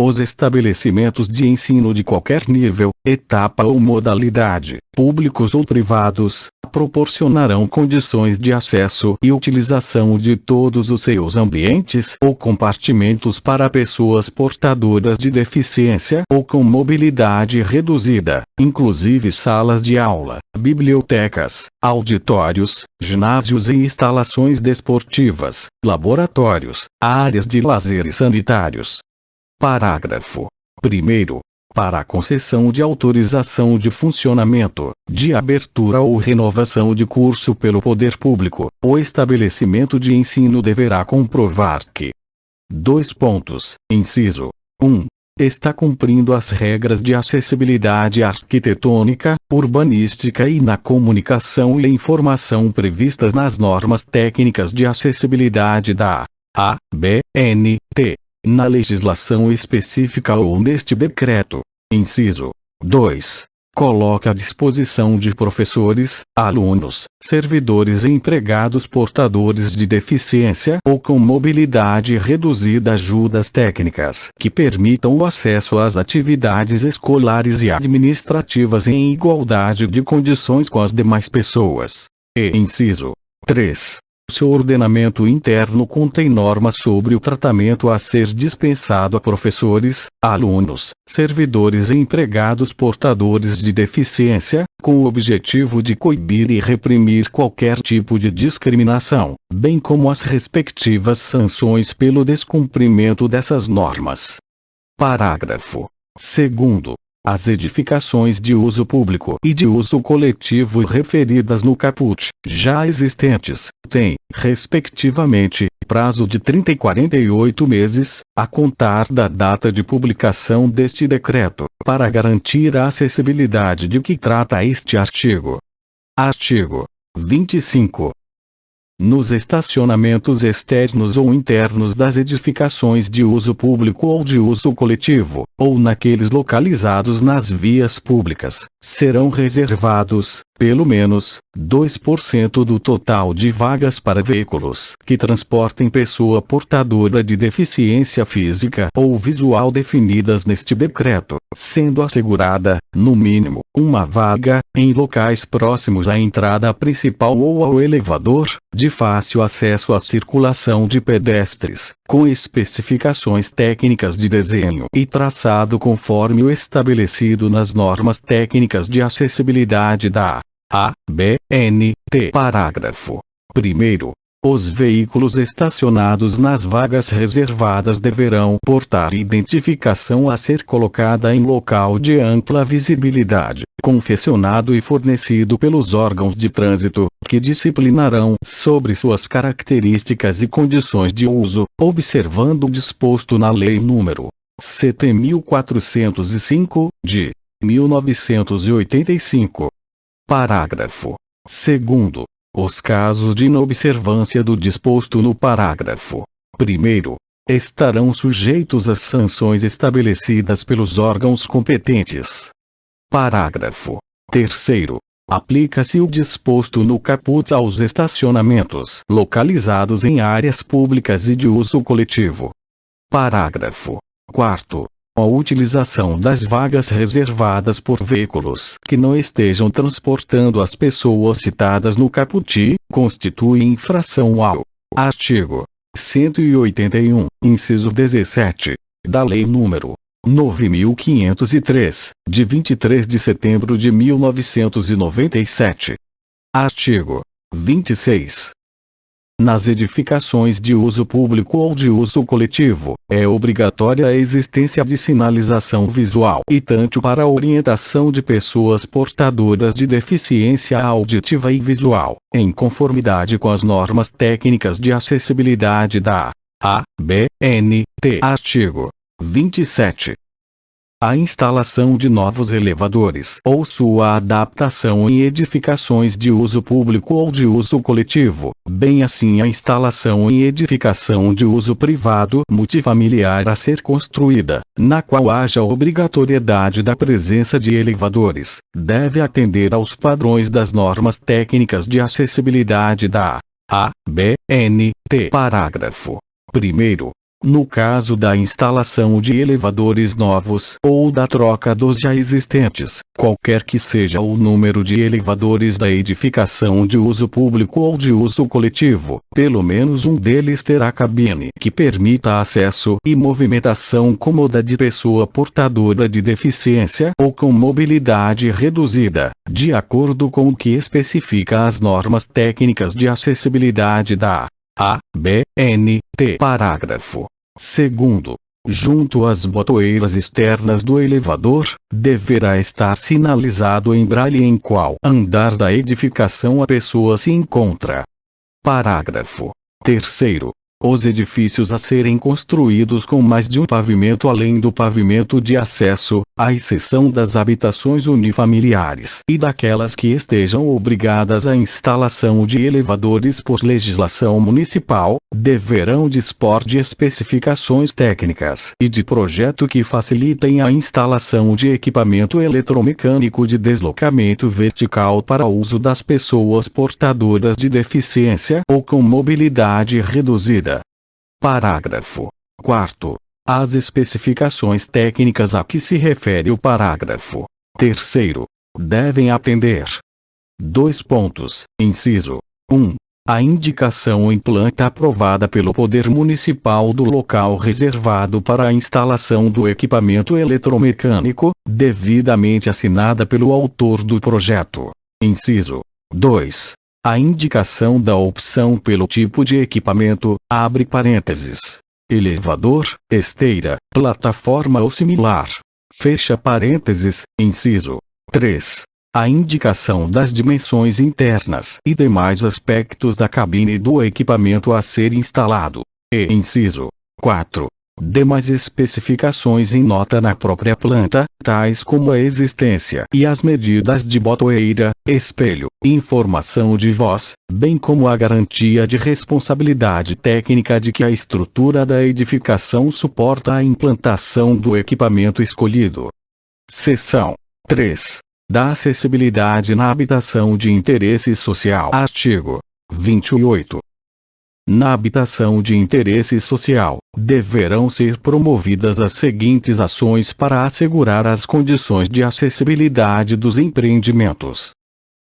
Os estabelecimentos de ensino de qualquer nível, etapa ou modalidade, públicos ou privados, proporcionarão condições de acesso e utilização de todos os seus ambientes ou compartimentos para pessoas portadoras de deficiência ou com mobilidade reduzida, inclusive salas de aula, bibliotecas, auditórios, ginásios e instalações desportivas, laboratórios, áreas de lazer e sanitários. Parágrafo 1º. Para a concessão de autorização de funcionamento, de abertura ou renovação de curso pelo poder público, o estabelecimento de ensino deverá comprovar que: Inciso 1. Está cumprindo as regras de acessibilidade arquitetônica, urbanística e na comunicação e informação previstas nas normas técnicas de acessibilidade da ABNT, na legislação específica ou neste decreto. Inciso 2. Coloca à disposição de professores, alunos, servidores e empregados portadores de deficiência ou com mobilidade reduzida ajudas técnicas que permitam o acesso às atividades escolares e administrativas em igualdade de condições com as demais pessoas. E inciso 3. Seu ordenamento interno contém normas sobre o tratamento a ser dispensado a professores, alunos, servidores e empregados portadores de deficiência, com o objetivo de coibir e reprimir qualquer tipo de discriminação, bem como as respectivas sanções pelo descumprimento dessas normas. Parágrafo 2º. As edificações de uso público e de uso coletivo referidas no caput, já existentes, têm, respectivamente, prazo de 30 e 48 meses, a contar da data de publicação deste decreto, para garantir a acessibilidade de que trata este artigo. Artigo 25. nos estacionamentos externos ou internos das edificações de uso público ou de uso coletivo, ou naqueles localizados nas vias públicas, serão reservados, pelo menos, 2% do total de vagas para veículos que transportem pessoa portadora de deficiência física ou visual definidas neste decreto, sendo assegurada, no mínimo, uma vaga, em locais próximos à entrada principal ou ao elevador, de fácil acesso à circulação de pedestres, com especificações técnicas de desenho e traçado conforme o estabelecido nas normas técnicas de acessibilidade da ABNT. Parágrafo 1º. Os veículos estacionados nas vagas reservadas deverão portar identificação a ser colocada em local de ampla visibilidade, confeccionado e fornecido pelos órgãos de trânsito, que disciplinarão sobre suas características e condições de uso, observando o disposto na Lei nº 7.405, de 1985. Parágrafo 2º. Os casos de inobservância do disposto no parágrafo 1º estarão sujeitos às sanções estabelecidas pelos órgãos competentes. Parágrafo 3º. Aplica-se o disposto no caput aos estacionamentos localizados em áreas públicas e de uso coletivo. Parágrafo 4º. A utilização das vagas reservadas por veículos que não estejam transportando as pessoas citadas no caput, constitui infração ao artigo 181, inciso 17, da Lei nº 9.503, de 23 de setembro de 1997. Artigo 26. Nas edificações de uso público ou de uso coletivo, é obrigatória a existência de sinalização visual e tanto para a orientação de pessoas portadoras de deficiência auditiva e visual, em conformidade com as normas técnicas de acessibilidade da ABNT. Artigo 27. A instalação de novos elevadores ou sua adaptação em edificações de uso público ou de uso coletivo, bem assim a instalação em edificação de uso privado multifamiliar a ser construída, na qual haja obrigatoriedade da presença de elevadores, deve atender aos padrões das normas técnicas de acessibilidade da ABNT. Parágrafo 1º. No caso da instalação de elevadores novos ou da troca dos já existentes, qualquer que seja o número de elevadores da edificação de uso público ou de uso coletivo, pelo menos um deles terá cabine que permita acesso e movimentação cômoda de pessoa portadora de deficiência ou com mobilidade reduzida, de acordo com o que especifica as normas técnicas de acessibilidade da ABNT. Parágrafo 2º. Junto às botoeiras externas do elevador, deverá estar sinalizado em braille em qual andar da edificação a pessoa se encontra. Parágrafo 3º. Os edifícios a serem construídos com mais de um pavimento além do pavimento de acesso, à exceção das habitações unifamiliares e daquelas que estejam obrigadas à instalação de elevadores por legislação municipal, deverão dispor de especificações técnicas e de projeto que facilitem a instalação de equipamento eletromecânico de deslocamento vertical para uso das pessoas portadoras de deficiência ou com mobilidade reduzida. Parágrafo 4º. As especificações técnicas a que se refere o parágrafo 3º devem atender: 2 pontos. Inciso 1. A indicação em planta aprovada pelo Poder Municipal do local reservado para a instalação do equipamento eletromecânico, devidamente assinada pelo autor do projeto. Inciso 2. A indicação da opção pelo tipo de equipamento, abre parênteses, elevador, esteira, plataforma ou similar, fecha parênteses. Inciso 3. A indicação das dimensões internas e demais aspectos da cabine do equipamento a ser instalado. E inciso 4. demais especificações em nota na própria planta, tais como a existência e as medidas de botoeira, espelho, informação de voz, bem como a garantia de responsabilidade técnica de que a estrutura da edificação suporta a implantação do equipamento escolhido. Seção 3. Da acessibilidade na habitação de interesse social. Artigo 28. Na habitação de interesse social, deverão ser promovidas as seguintes ações para assegurar as condições de acessibilidade dos empreendimentos.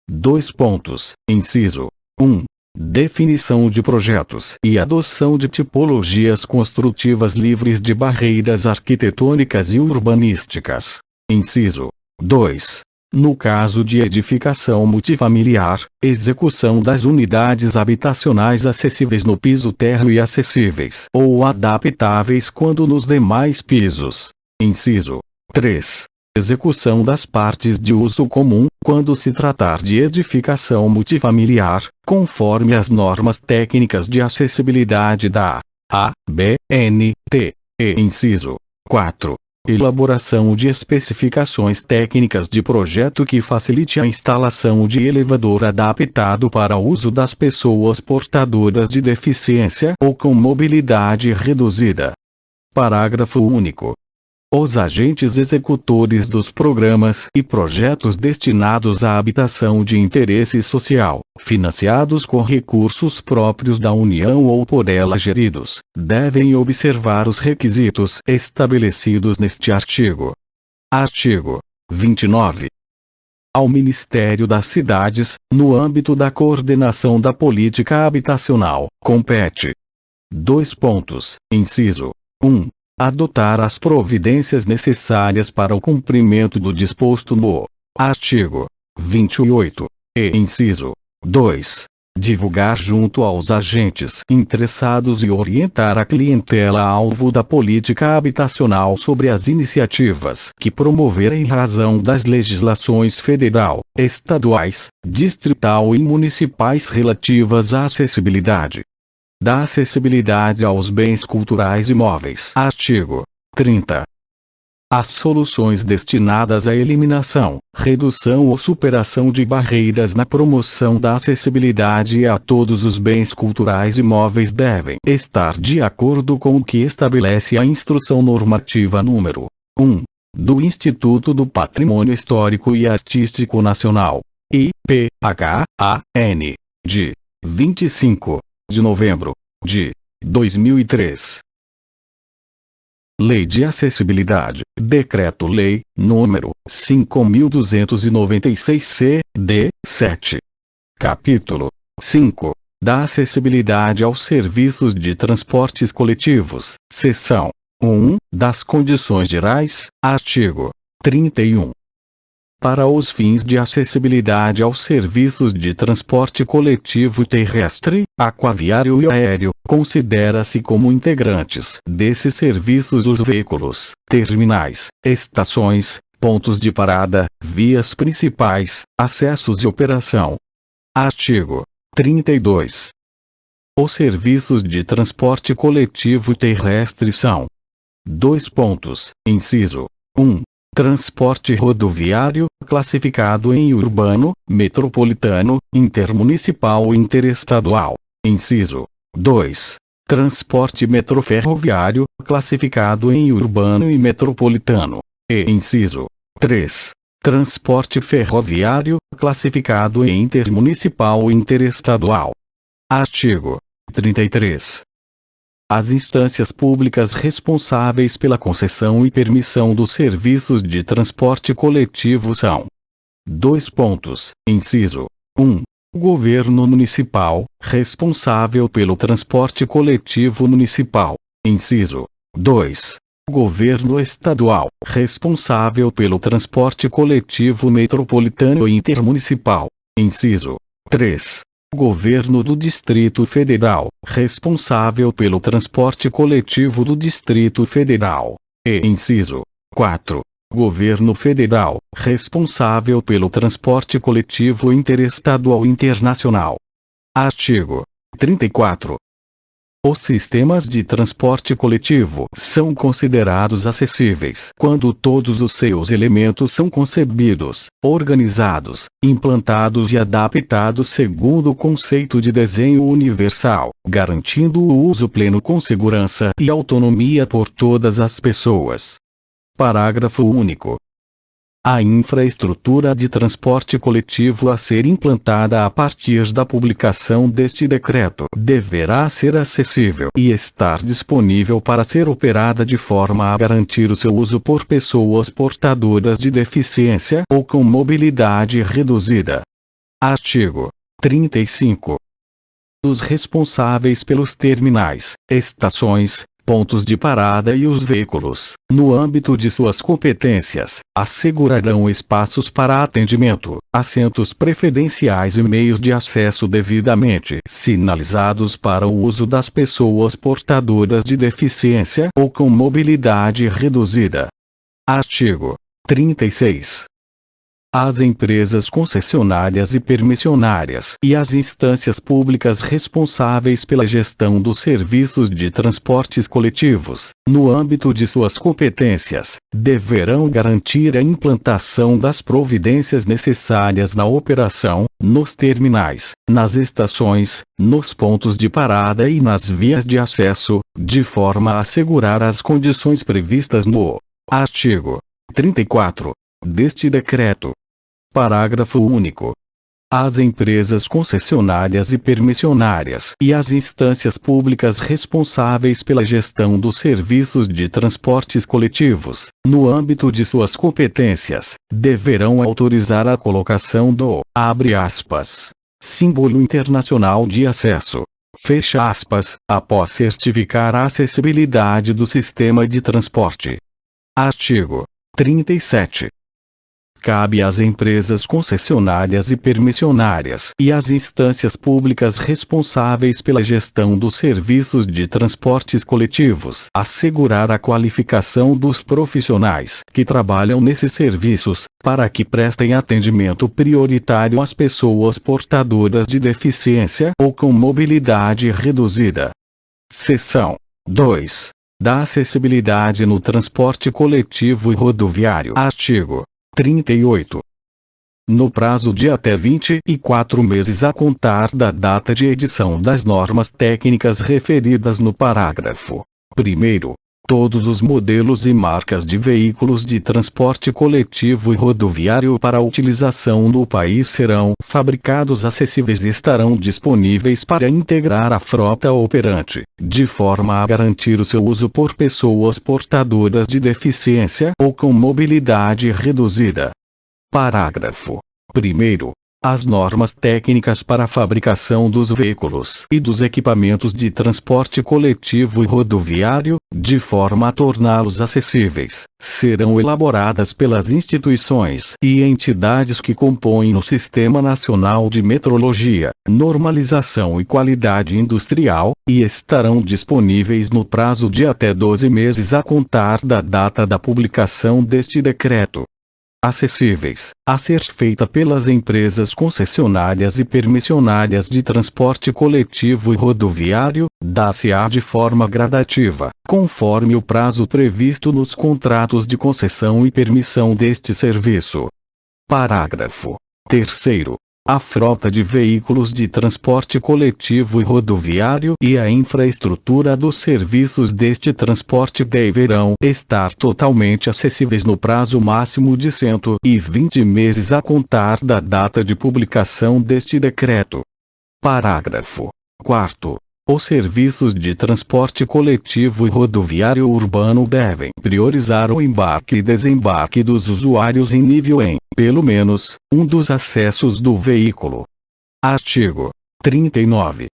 2 pontos. Inciso 1. Definição de projetos e adoção de tipologias construtivas livres de barreiras arquitetônicas e urbanísticas. Inciso 2. No caso de edificação multifamiliar, execução das unidades habitacionais acessíveis no piso térreo e acessíveis ou adaptáveis quando nos demais pisos. Inciso 3. Execução das partes de uso comum, quando se tratar de edificação multifamiliar, conforme as normas técnicas de acessibilidade da ABNT. E inciso 4. Elaboração de especificações técnicas de projeto que facilite a instalação de elevador adaptado para uso das pessoas portadoras de deficiência ou com mobilidade reduzida. Parágrafo único. Os agentes executores dos programas e projetos destinados à habitação de interesse social, financiados com recursos próprios da União ou por ela geridos, devem observar os requisitos estabelecidos neste artigo. Artigo 29. Ao Ministério das Cidades, no âmbito da coordenação da política habitacional, compete: 2 pontos. Inciso 1. Adotar as providências necessárias para o cumprimento do disposto no artigo 28. E inciso 2. Divulgar junto aos agentes interessados e orientar a clientela alvo da política habitacional sobre as iniciativas que promover em razão das legislações federal, estaduais, distrital e municipais relativas à acessibilidade. Da acessibilidade aos bens culturais imóveis. Artigo 30. As soluções destinadas à eliminação, redução ou superação de barreiras na promoção da acessibilidade a todos os bens culturais imóveis devem estar de acordo com o que estabelece a Instrução Normativa número 1 do Instituto do Patrimônio Histórico e Artístico Nacional, IPHAN, de 25 de novembro de 2003. Lei de Acessibilidade, Decreto-Lei, número 5.296-C, 7. Capítulo 5. Da acessibilidade aos serviços de transportes coletivos, seção 1, das condições gerais, artigo 31. Para os fins de acessibilidade aos serviços de transporte coletivo terrestre, aquaviário e aéreo, considera-se como integrantes desses serviços os veículos, terminais, estações, pontos de parada, vias principais, acessos e operação. Artigo 32. Os serviços de transporte coletivo terrestre são: 2 pontos. Inciso 1. Transporte rodoviário, classificado em urbano, metropolitano, intermunicipal e interestadual. Inciso 2. Transporte metroferroviário, classificado em urbano e metropolitano. E inciso 3. Transporte ferroviário, classificado em intermunicipal e interestadual. Artigo 33. As instâncias públicas responsáveis pela concessão e permissão dos serviços de transporte coletivo são: 2 pontos. Inciso 1. Governo municipal, responsável pelo transporte coletivo municipal. Inciso 2. Governo estadual, responsável pelo transporte coletivo metropolitano e intermunicipal. Inciso 3. Governo do Distrito Federal, responsável pelo transporte coletivo do Distrito Federal. E inciso 4. Governo Federal, responsável pelo transporte coletivo interestadual e internacional. Artigo 34. Os sistemas de transporte coletivo são considerados acessíveis quando todos os seus elementos são concebidos, organizados, implantados e adaptados segundo o conceito de desenho universal, garantindo o uso pleno com segurança e autonomia por todas as pessoas. Parágrafo único. A infraestrutura de transporte coletivo a ser implantada a partir da publicação deste decreto deverá ser acessível e estar disponível para ser operada de forma a garantir o seu uso por pessoas portadoras de deficiência ou com mobilidade reduzida. Artigo 35. Os responsáveis pelos terminais, estações, pontos de parada e os veículos, no âmbito de suas competências, assegurarão espaços para atendimento, assentos preferenciais e meios de acesso devidamente sinalizados para o uso das pessoas portadoras de deficiência ou com mobilidade reduzida. Artigo 36. As empresas concessionárias e permissionárias e as instâncias públicas responsáveis pela gestão dos serviços de transportes coletivos, no âmbito de suas competências, deverão garantir a implantação das providências necessárias na operação, nos terminais, nas estações, nos pontos de parada e nas vias de acesso, de forma a assegurar as condições previstas no artigo 34 deste decreto. Parágrafo único. As empresas concessionárias e permissionárias e as instâncias públicas responsáveis pela gestão dos serviços de transportes coletivos, no âmbito de suas competências, deverão autorizar a colocação do, abre aspas, símbolo internacional de acesso, fecha aspas, após certificar a acessibilidade do sistema de transporte. Artigo 37. Cabe às empresas concessionárias e permissionárias e às instâncias públicas responsáveis pela gestão dos serviços de transportes coletivos assegurar a qualificação dos profissionais que trabalham nesses serviços, para que prestem atendimento prioritário às pessoas portadoras de deficiência ou com mobilidade reduzida. Seção 2. Da acessibilidade no transporte coletivo e rodoviário. Artigo 38. No prazo de até 24 meses a contar da data de edição das normas técnicas referidas no parágrafo 1º, todos os modelos e marcas de veículos de transporte coletivo e rodoviário para utilização no país serão fabricados acessíveis e estarão disponíveis para integrar a frota operante, de forma a garantir o seu uso por pessoas portadoras de deficiência ou com mobilidade reduzida. Parágrafo 1º. As normas técnicas para a fabricação dos veículos e dos equipamentos de transporte coletivo e rodoviário, de forma a torná-los acessíveis, serão elaboradas pelas instituições e entidades que compõem o Sistema Nacional de Metrologia, Normalização e Qualidade Industrial, e estarão disponíveis no prazo de até 12 meses a contar da data da publicação deste decreto. Acessíveis, a ser feita pelas empresas concessionárias e permissionárias de transporte coletivo e rodoviário, dá-se-á de forma gradativa, conforme o prazo previsto nos contratos de concessão e permissão deste serviço. Parágrafo 3º. A frota de veículos de transporte coletivo e rodoviário e a infraestrutura dos serviços deste transporte deverão estar totalmente acessíveis no prazo máximo de 120 meses a contar da data de publicação deste decreto. Parágrafo 4º. Os serviços de transporte coletivo e rodoviário urbano devem priorizar o embarque e desembarque dos usuários em nível em, pelo menos, um dos acessos do veículo. Artigo 39.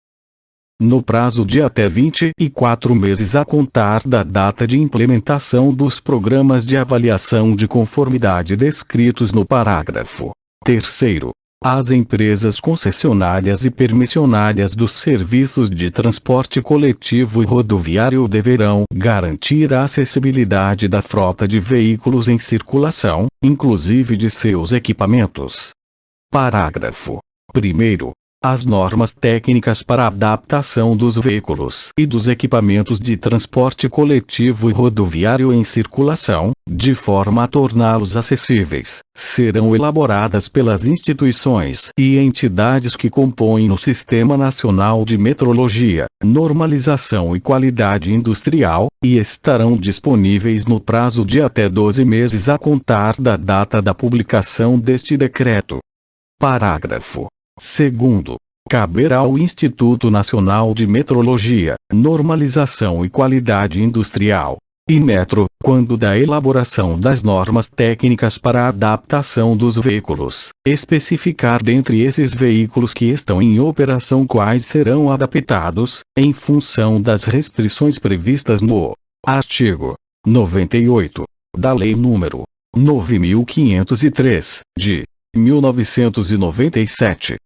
No prazo de até 24 meses a contar da data de implementação dos programas de avaliação de conformidade descritos no parágrafo 3º, as empresas concessionárias e permissionárias dos serviços de transporte coletivo e rodoviário deverão garantir a acessibilidade da frota de veículos em circulação, inclusive de seus equipamentos. Parágrafo 1º. as normas técnicas para a adaptação dos veículos e dos equipamentos de transporte coletivo e rodoviário em circulação, de forma a torná-los acessíveis, serão elaboradas pelas instituições e entidades que compõem o Sistema Nacional de Metrologia, Normalização e Qualidade Industrial, e estarão disponíveis no prazo de até 12 meses a contar da data da publicação deste decreto. Parágrafo 2º. Caberá ao Instituto Nacional de Metrologia, Normalização e Qualidade Industrial, INMetro, quando da elaboração das normas técnicas para a adaptação dos veículos, especificar dentre esses veículos que estão em operação quais serão adaptados, em função das restrições previstas no artigo 98 da Lei nº 9.503, de 1997.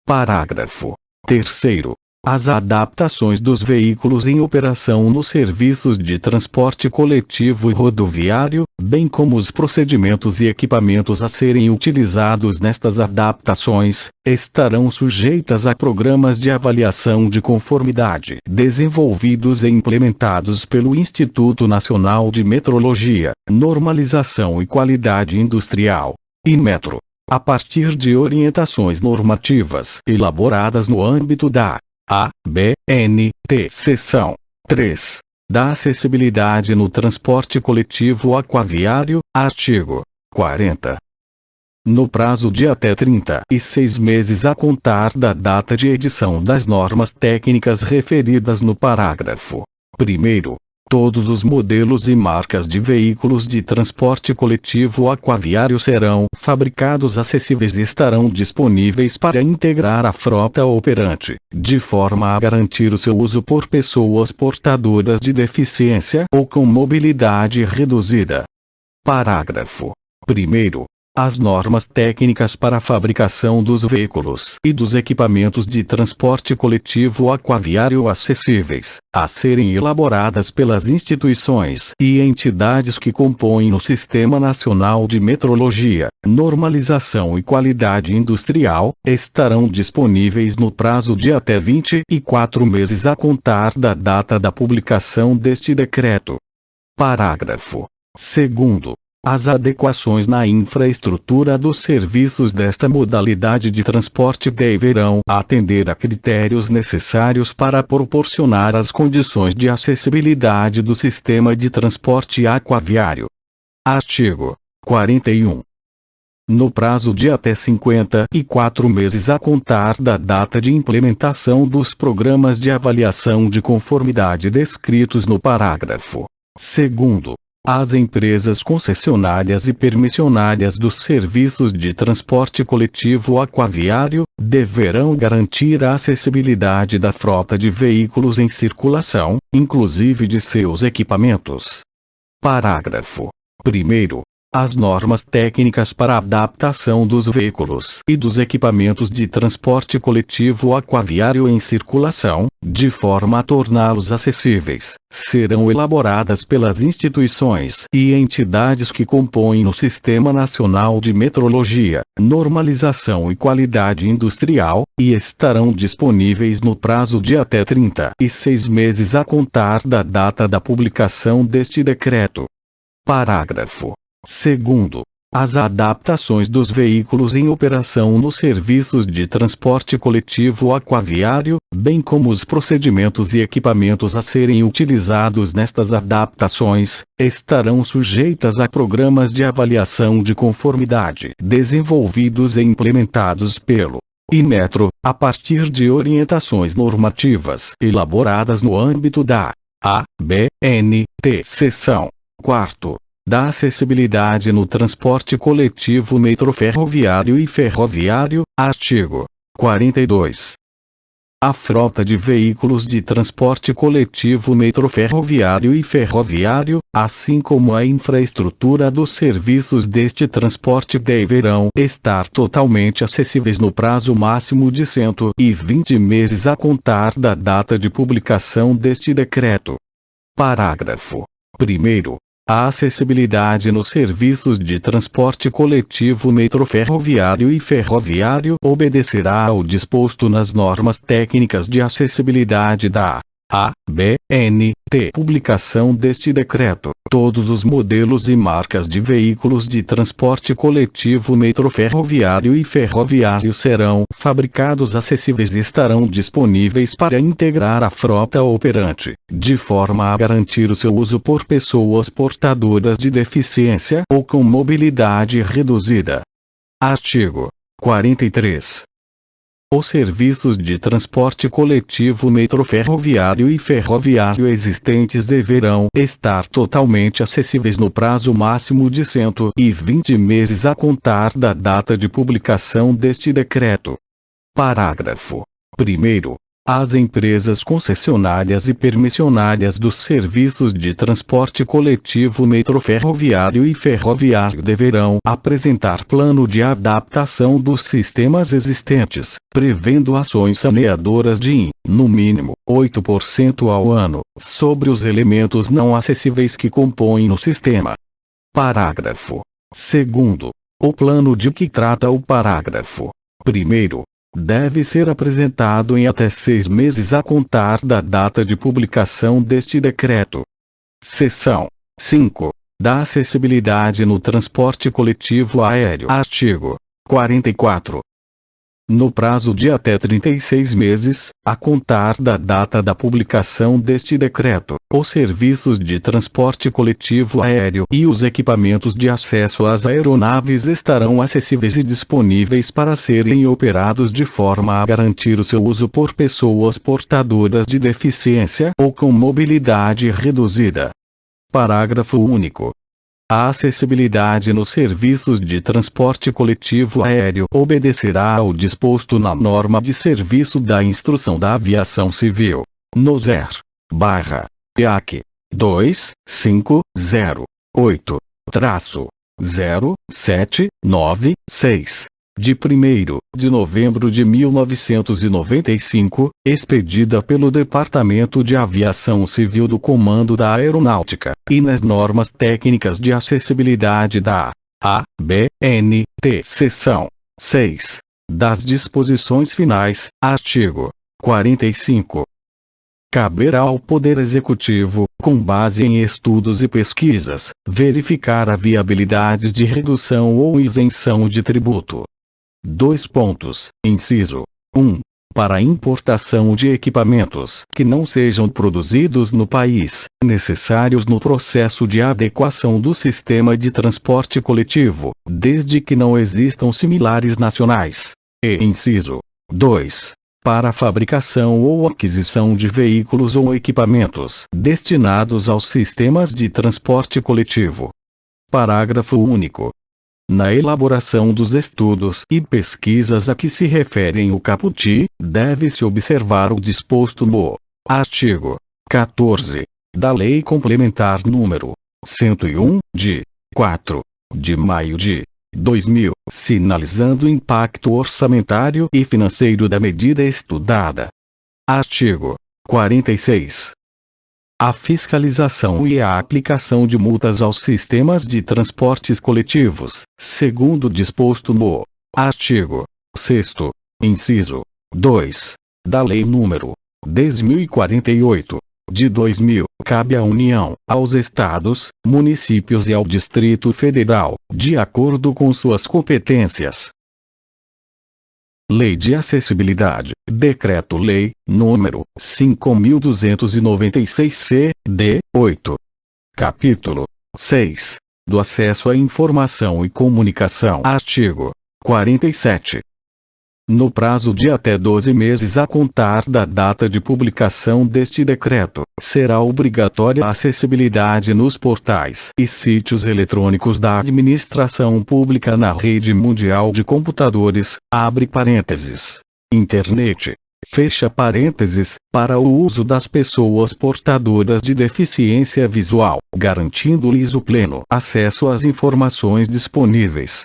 Parágrafo 3º. As adaptações dos veículos em operação nos serviços de transporte coletivo e rodoviário, bem como os procedimentos e equipamentos a serem utilizados nestas adaptações, estarão sujeitas a programas de avaliação de conformidade desenvolvidos e implementados pelo Instituto Nacional de Metrologia, Normalização e Qualidade Industrial, INMetro, a partir de orientações normativas elaboradas no âmbito da ABNT Seção 3 da acessibilidade no transporte coletivo aquaviário, artigo 40. No prazo de até 36 meses a contar da data de edição das normas técnicas referidas no parágrafo 1º, todos os modelos e marcas de veículos de transporte coletivo aquaviário serão fabricados acessíveis e estarão disponíveis para integrar a frota operante, de forma a garantir o seu uso por pessoas portadoras de deficiência ou com mobilidade reduzida. Parágrafo 1º. As normas técnicas para a fabricação dos veículos e dos equipamentos de transporte coletivo aquaviário acessíveis, a serem elaboradas pelas instituições e entidades que compõem o Sistema Nacional de Metrologia, Normalização e Qualidade Industrial, estarão disponíveis no prazo de até 24 meses a contar da data da publicação deste decreto. Parágrafo 2º. As adequações na infraestrutura dos serviços desta modalidade de transporte deverão atender a critérios necessários para proporcionar as condições de acessibilidade do sistema de transporte aquaviário. Artigo 41. No prazo de até 54 meses a contar da data de implementação dos programas de avaliação de conformidade descritos no parágrafo 2º, as empresas concessionárias e permissionárias dos serviços de transporte coletivo aquaviário deverão garantir a acessibilidade da frota de veículos em circulação, inclusive de seus equipamentos. Parágrafo 1º. As normas técnicas para a adaptação dos veículos e dos equipamentos de transporte coletivo aquaviário em circulação, de forma a torná-los acessíveis, serão elaboradas pelas instituições e entidades que compõem o Sistema Nacional de Metrologia, Normalização e Qualidade Industrial, e estarão disponíveis no prazo de até 36 meses a contar da data da publicação deste decreto. Parágrafo 2º. As adaptações dos veículos em operação nos serviços de transporte coletivo aquaviário, bem como os procedimentos e equipamentos a serem utilizados nestas adaptações, estarão sujeitas a programas de avaliação de conformidade desenvolvidos e implementados pelo INMetro, a partir de orientações normativas elaboradas no âmbito da ABNT Seção 4 da acessibilidade no transporte coletivo metroferroviário e ferroviário, artigo 42. A frota de veículos de transporte coletivo metroferroviário e ferroviário, assim como a infraestrutura dos serviços deste transporte deverão estar totalmente acessíveis no prazo máximo de 120 meses a contar da data de publicação deste decreto. Parágrafo 1º. A acessibilidade nos serviços de transporte coletivo metroferroviário e ferroviário obedecerá ao disposto nas normas técnicas de acessibilidade da ABNT. Publicação deste decreto. Todos os modelos e marcas de veículos de transporte coletivo metroferroviário e ferroviário serão fabricados acessíveis e estarão disponíveis para integrar a frota operante, de forma a garantir o seu uso por pessoas portadoras de deficiência ou com mobilidade reduzida. Artigo 43. Os serviços de transporte coletivo metroferroviário e ferroviário existentes deverão estar totalmente acessíveis no prazo máximo de 120 meses a contar da data de publicação deste decreto. Parágrafo 1º. As empresas concessionárias e permissionárias dos serviços de transporte coletivo metroferroviário e ferroviário deverão apresentar plano de adaptação dos sistemas existentes, prevendo ações saneadoras de, no mínimo, 8% ao ano, sobre os elementos não acessíveis que compõem o sistema. Parágrafo 2º. O plano de que trata o parágrafo 1º deve ser apresentado em até 6 meses a contar da data de publicação deste decreto. Seção 5. Da acessibilidade no transporte coletivo aéreo. Artigo 44. No prazo de até 36 meses, a contar da data da publicação deste decreto, os serviços de transporte coletivo aéreo e os equipamentos de acesso às aeronaves estarão acessíveis e disponíveis para serem operados de forma a garantir o seu uso por pessoas portadoras de deficiência ou com mobilidade reduzida. Parágrafo único. A acessibilidade nos serviços de transporte coletivo aéreo obedecerá ao disposto na norma de serviço da Instrução da Aviação Civil, NOSER/EAC 2508-0796, de 1º de novembro de 1995, expedida pelo Departamento de Aviação Civil do Comando da Aeronáutica, e nas normas técnicas de acessibilidade da ABNT. Seção 6. Das disposições finais. Artigo 45. Caberá ao Poder Executivo, com base em estudos e pesquisas, verificar a viabilidade de redução ou isenção de tributo. Inciso 1. Para a importação de equipamentos que não sejam produzidos no país, necessários no processo de adequação do sistema de transporte coletivo, desde que não existam similares nacionais. E inciso 2. Para a fabricação ou aquisição de veículos ou equipamentos destinados aos sistemas de transporte coletivo. Parágrafo único. Na elaboração dos estudos e pesquisas a que se referem o caput, deve-se observar o disposto no artigo 14 da Lei Complementar nº 101, de 4 de maio de 2000, sinalizando o impacto orçamentário e financeiro da medida estudada. Artigo 46. A fiscalização e a aplicação de multas aos sistemas de transportes coletivos, segundo disposto no artigo 6º, inciso 2, da Lei nº 10.048, de 2000, cabe à União, aos Estados, municípios e ao Distrito Federal, de acordo com suas competências. Lei de Acessibilidade, Decreto-Lei, nº 5.296-C, 8. Capítulo 6. Do Acesso à Informação e Comunicação. Artigo 47. No prazo de até 12 meses a contar da data de publicação deste decreto, será obrigatória a acessibilidade nos portais e sítios eletrônicos da administração pública na rede mundial de computadores, abre parênteses, internet, fecha parênteses, para o uso das pessoas portadoras de deficiência visual, garantindo-lhes o pleno acesso às informações disponíveis.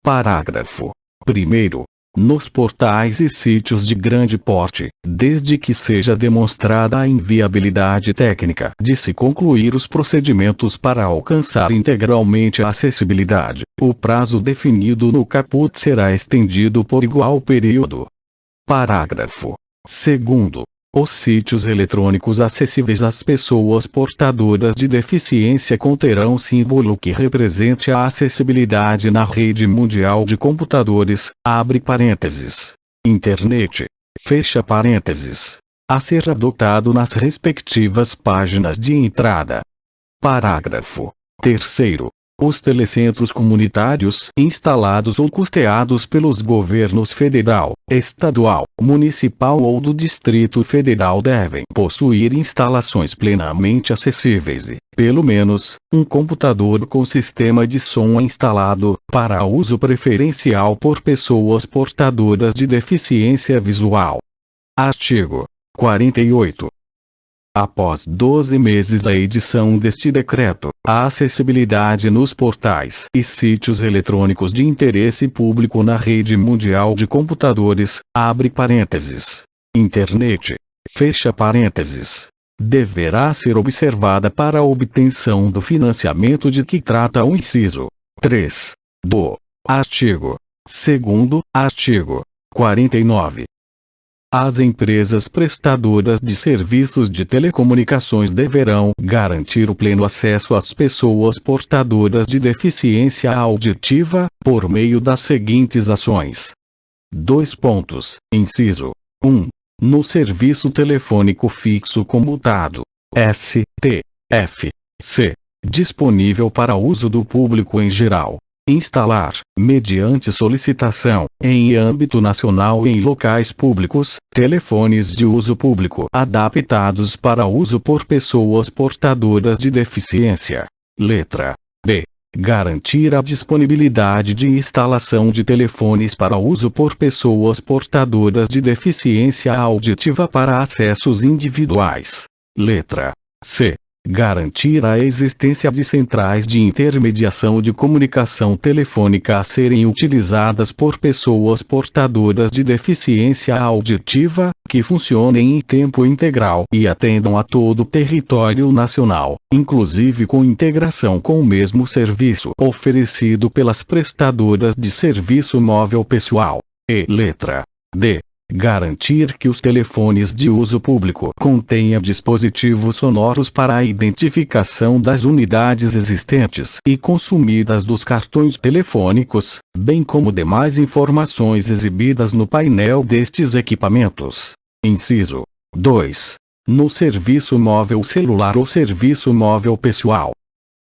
Parágrafo 1º. nos portais e sítios de grande porte, desde que seja demonstrada a inviabilidade técnica de se concluir os procedimentos para alcançar integralmente a acessibilidade. O prazo definido no caput será estendido por igual período. Parágrafo 2º. Os sítios eletrônicos acessíveis às pessoas portadoras de deficiência conterão símbolo que represente a acessibilidade na rede mundial de computadores, abre parênteses, internet, fecha parênteses, a ser adotado nas respectivas páginas de entrada. Parágrafo 3º. Os telecentros comunitários instalados ou custeados pelos governos federal, estadual, municipal ou do Distrito Federal devem possuir instalações plenamente acessíveis e, pelo menos, um computador com sistema de som instalado, para uso preferencial por pessoas portadoras de deficiência visual. Artigo 48. Após 12 meses da edição deste decreto, a acessibilidade nos portais e sítios eletrônicos de interesse público na rede mundial de computadores, abre parênteses, internet, fecha parênteses, deverá ser observada para a obtenção do financiamento de que trata o inciso 3 do artigo 2º, artigo 49. As empresas prestadoras de serviços de telecomunicações deverão garantir o pleno acesso às pessoas portadoras de deficiência auditiva, por meio das seguintes ações. Inciso 1. No serviço telefônico fixo comutado, STFC, disponível para uso do público em geral. Instalar, mediante solicitação, em âmbito nacional e em locais públicos, telefones de uso público adaptados para uso por pessoas portadoras de deficiência. Letra B. Garantir a disponibilidade de instalação de telefones para uso por pessoas portadoras de deficiência auditiva para acessos individuais. Letra C. Garantir a existência de centrais de intermediação de comunicação telefônica a serem utilizadas por pessoas portadoras de deficiência auditiva, que funcionem em tempo integral e atendam a todo o território nacional, inclusive com integração com o mesmo serviço oferecido pelas prestadoras de serviço móvel pessoal. E letra D. Garantir que os telefones de uso público contenham dispositivos sonoros para a identificação das unidades existentes e consumidas dos cartões telefônicos, bem como demais informações exibidas no painel destes equipamentos. Inciso 2. No serviço móvel celular ou serviço móvel pessoal.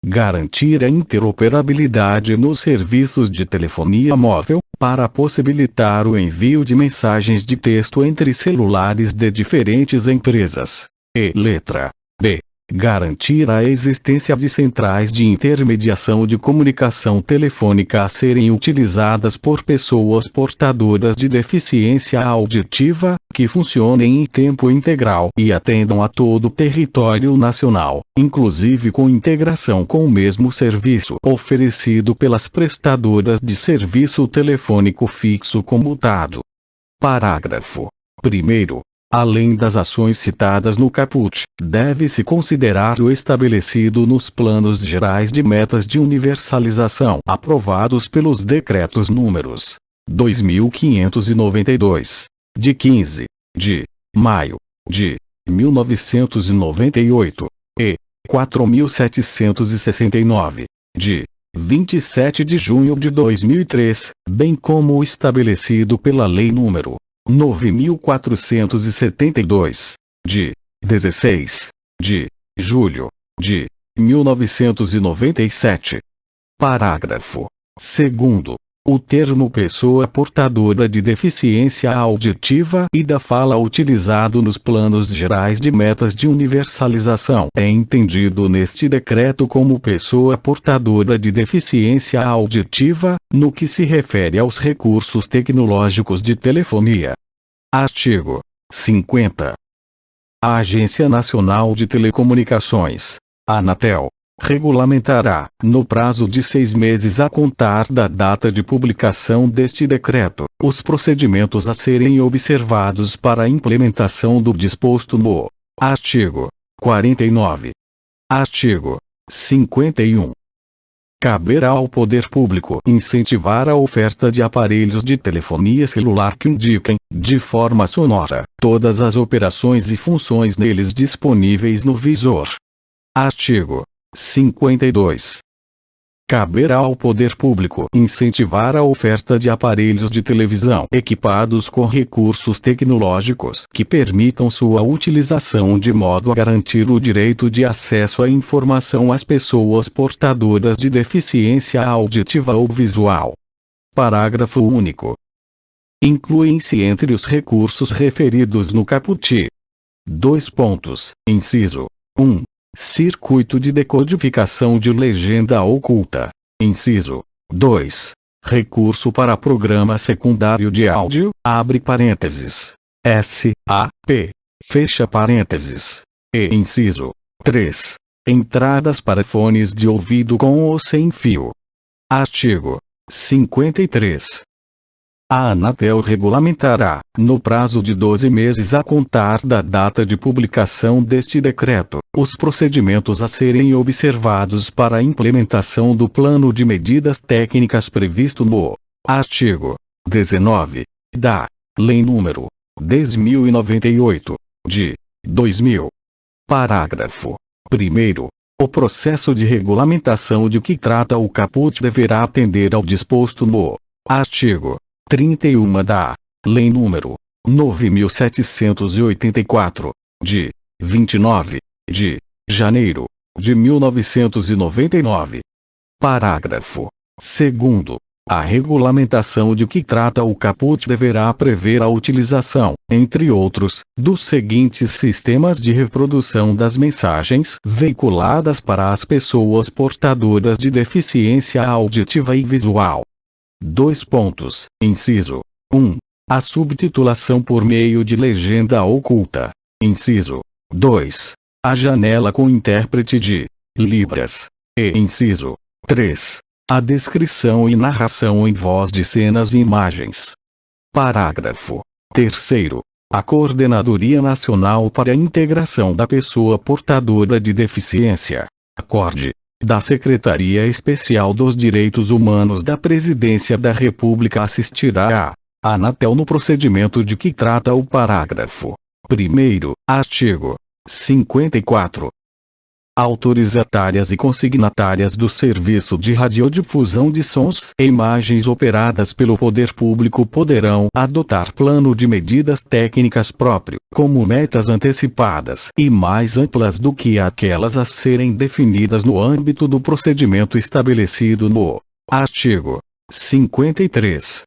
Garantir a interoperabilidade nos serviços de telefonia móvel, para possibilitar o envio de mensagens de texto entre celulares de diferentes empresas. E letra B. Garantir a existência de centrais de intermediação de comunicação telefônica a serem utilizadas por pessoas portadoras de deficiência auditiva, que funcionem em tempo integral e atendam a todo o território nacional, inclusive com integração com o mesmo serviço oferecido pelas prestadoras de serviço telefônico fixo comutado. Parágrafo 1º. Além das ações citadas no caput, deve-se considerar o estabelecido nos planos gerais de metas de universalização aprovados pelos decretos números 2592, de 15 de maio de 1998, e 4769, de 27 de junho de 2003, bem como o estabelecido pela Lei número 9.472, de 16 de julho de 1997. Parágrafo 2º. O termo pessoa portadora de deficiência auditiva e da fala utilizado nos planos gerais de metas de universalização é entendido neste decreto como pessoa portadora de deficiência auditiva, no que se refere aos recursos tecnológicos de telefonia. Artigo 50. A Agência Nacional de Telecomunicações, Anatel, regulamentará, no prazo de 6 meses a contar da data de publicação deste decreto, os procedimentos a serem observados para a implementação do disposto no artigo 49. Artigo 51. Caberá ao poder público incentivar a oferta de aparelhos de telefonia celular que indiquem, de forma sonora, todas as operações e funções neles disponíveis no visor. Artigo 52. Caberá ao poder público incentivar a oferta de aparelhos de televisão equipados com recursos tecnológicos que permitam sua utilização de modo a garantir o direito de acesso à informação às pessoas portadoras de deficiência auditiva ou visual. Parágrafo único. Incluem-se entre os recursos referidos no caput. Inciso 1. Circuito de decodificação de legenda oculta. Inciso 2. Recurso para programa secundário de áudio, abre parênteses. SAP. Fecha parênteses. E inciso 3. Entradas para fones de ouvido com ou sem fio. Artigo 53. A Anatel regulamentará, no prazo de 12 meses a contar da data de publicação deste decreto, os procedimentos a serem observados para a implementação do plano de medidas técnicas previsto no artigo 19 da Lei nº 10.098, de 2000. Parágrafo 1º. O processo de regulamentação de que trata o caput deverá atender ao disposto no artigo 31 da Lei nº 9.784, de 29 de janeiro de 1999. Parágrafo 2º. A regulamentação de que trata o caput deverá prever a utilização, entre outros, dos seguintes sistemas de reprodução das mensagens veiculadas para as pessoas portadoras de deficiência auditiva e visual. Inciso 1. A subtitulação por meio de legenda oculta. Inciso 2. A janela com intérprete de Libras. E inciso 3. A descrição e narração em voz de cenas e imagens. Parágrafo 3º. A Coordenadoria Nacional para a Integração da Pessoa Portadora de Deficiência, CORDE, da Secretaria Especial dos Direitos Humanos da Presidência da República assistirá a Anatel no procedimento de que trata o parágrafo 1º, artigo 54. Autorizatárias e consignatárias do serviço de radiodifusão de sons e imagens operadas pelo poder público poderão adotar plano de medidas técnicas próprio, como metas antecipadas e mais amplas do que aquelas a serem definidas no âmbito do procedimento estabelecido no artigo 53.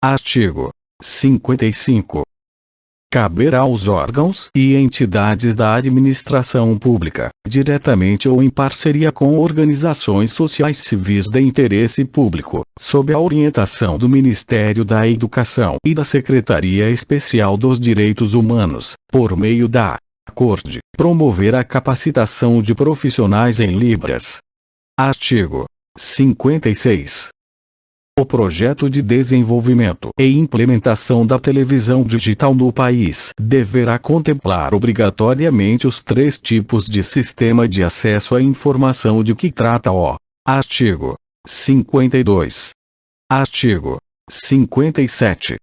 Artigo 55. Caberá aos órgãos e entidades da administração pública, diretamente ou em parceria com organizações sociais civis de interesse público, sob a orientação do Ministério da Educação e da Secretaria Especial dos Direitos Humanos, por meio da CORDE, promover a capacitação de profissionais em Libras. Artigo 56. O projeto de desenvolvimento e implementação da televisão digital no país deverá contemplar obrigatoriamente os 3 tipos de sistema de acesso à informação de que trata o artigo 52. Artigo 57.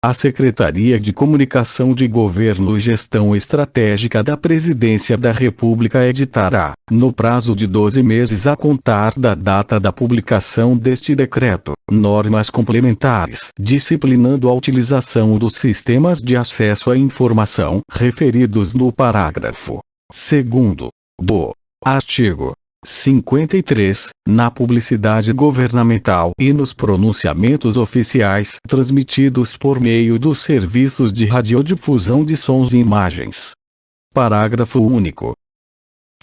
A Secretaria de Comunicação de Governo e Gestão Estratégica da Presidência da República editará, no prazo de 12 meses a contar da data da publicação deste decreto, normas complementares disciplinando a utilização dos sistemas de acesso à informação referidos no parágrafo 2º do artigo 53, na publicidade governamental e nos pronunciamentos oficiais transmitidos por meio dos serviços de radiodifusão de sons e imagens. Parágrafo único.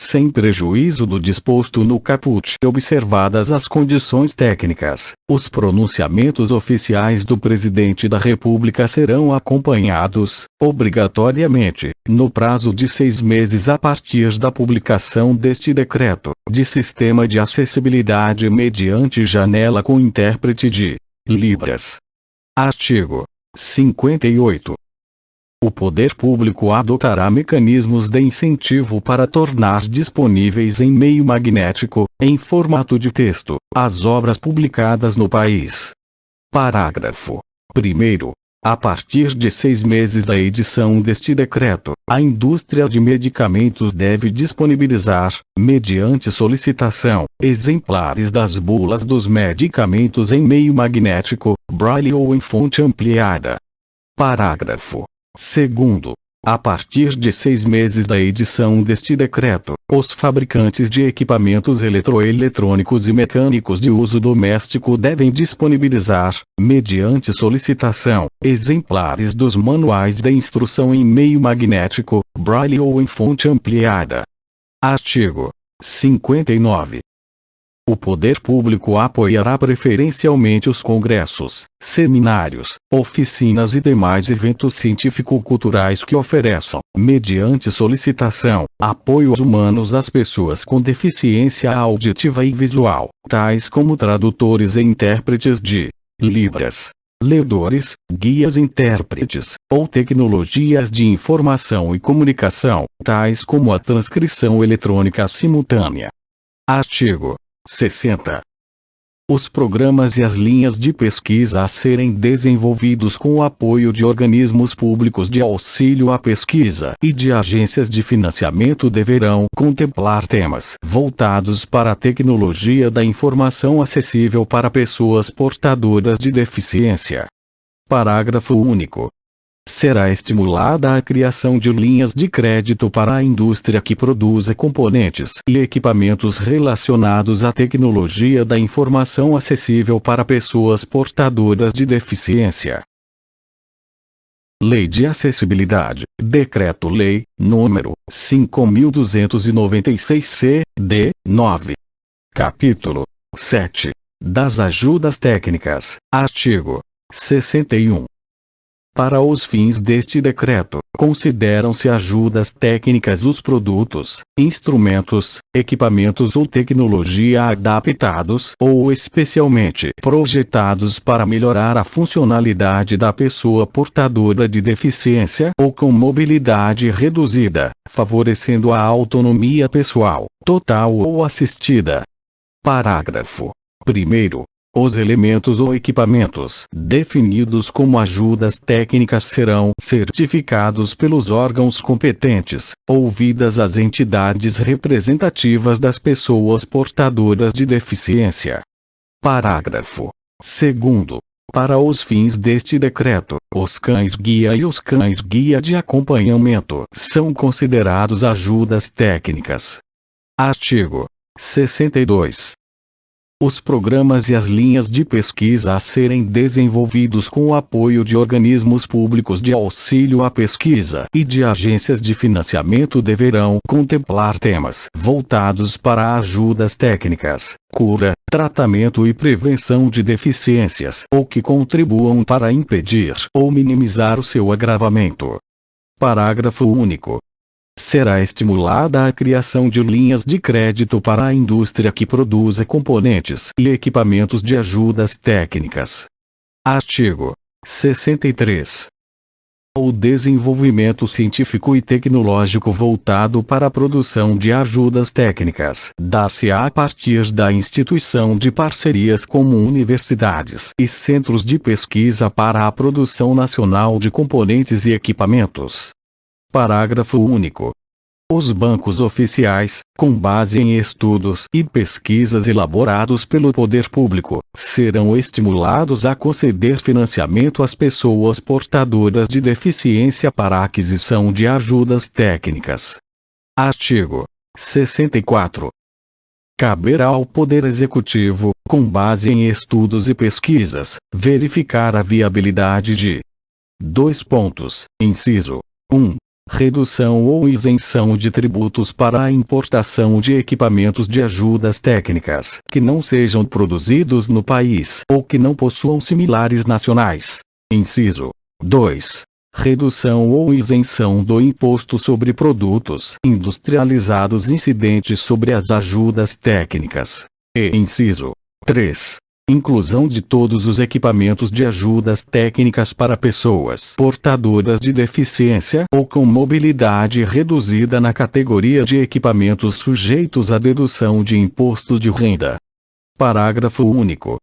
sem prejuízo do disposto no caput. Observadas as condições técnicas, os pronunciamentos oficiais do Presidente da República serão acompanhados, obrigatoriamente, no prazo de 6 meses a partir da publicação deste decreto, de sistema de acessibilidade mediante janela com intérprete de Libras. Artigo 58. O poder público adotará mecanismos de incentivo para tornar disponíveis em meio magnético, em formato de texto, as obras publicadas no país. Parágrafo 1º. A partir de 6 meses da edição deste decreto, a indústria de medicamentos deve disponibilizar, mediante solicitação, exemplares das bulas dos medicamentos em meio magnético, braille ou em fonte ampliada. Parágrafo 2º. A partir de 6 meses da edição deste decreto, os fabricantes de equipamentos eletroeletrônicos e mecânicos de uso doméstico devem disponibilizar, mediante solicitação, exemplares dos manuais de instrução em meio magnético, braille ou em fonte ampliada. Artigo 59. O poder público apoiará preferencialmente os congressos, seminários, oficinas e demais eventos científico-culturais que ofereçam, mediante solicitação, apoios humanos às pessoas com deficiência auditiva e visual, tais como tradutores e intérpretes de Libras, lerdores, guias intérpretes, ou tecnologias de informação e comunicação, tais como a transcrição eletrônica simultânea. Artigo 60. Os programas e as linhas de pesquisa a serem desenvolvidos com o apoio de organismos públicos de auxílio à pesquisa e de agências de financiamento deverão contemplar temas voltados para a tecnologia da informação acessível para pessoas portadoras de deficiência. Parágrafo único. Será estimulada a criação de linhas de crédito para a indústria que produza componentes e equipamentos relacionados à tecnologia da informação acessível para pessoas portadoras de deficiência. Lei de Acessibilidade, Decreto-Lei, número 5.296-C, 9. Capítulo 7. Das ajudas técnicas, artigo 61. Para os fins deste decreto, consideram-se ajudas técnicas os produtos, instrumentos, equipamentos ou tecnologia adaptados ou especialmente projetados para melhorar a funcionalidade da pessoa portadora de deficiência ou com mobilidade reduzida, favorecendo a autonomia pessoal, total ou assistida. Parágrafo 1º. Os elementos ou equipamentos definidos como ajudas técnicas serão certificados pelos órgãos competentes, ouvidas as entidades representativas das pessoas portadoras de deficiência. Parágrafo 2º. Para os fins deste decreto, os cães-guia e os cães-guia de acompanhamento são considerados ajudas técnicas. Artigo 62. Os programas e as linhas de pesquisa a serem desenvolvidos com o apoio de organismos públicos de auxílio à pesquisa e de agências de financiamento deverão contemplar temas voltados para ajudas técnicas, cura, tratamento e prevenção de deficiências ou que contribuam para impedir ou minimizar o seu agravamento. Parágrafo único. Será estimulada a criação de linhas de crédito para a indústria que produza componentes e equipamentos de ajudas técnicas. Artigo 63. O desenvolvimento científico e tecnológico voltado para a produção de ajudas técnicas dá-se-á a partir da instituição de parcerias com universidades e centros de pesquisa para a produção nacional de componentes e equipamentos. Parágrafo único. Os bancos oficiais, com base em estudos e pesquisas elaborados pelo poder público, serão estimulados a conceder financiamento às pessoas portadoras de deficiência para a aquisição de ajudas técnicas. Artigo 64. Caberá ao Poder Executivo, com base em estudos e pesquisas, verificar a viabilidade de: 2 pontos. Inciso 1. redução ou isenção de tributos para a importação de equipamentos de ajudas técnicas que não sejam produzidos no país ou que não possuam similares nacionais. Inciso 2. Redução ou isenção do imposto sobre produtos industrializados incidente sobre as ajudas técnicas. E inciso 3. Inclusão de todos os equipamentos de ajudas técnicas para pessoas portadoras de deficiência ou com mobilidade reduzida na categoria de equipamentos sujeitos à dedução de imposto de renda. Parágrafo único.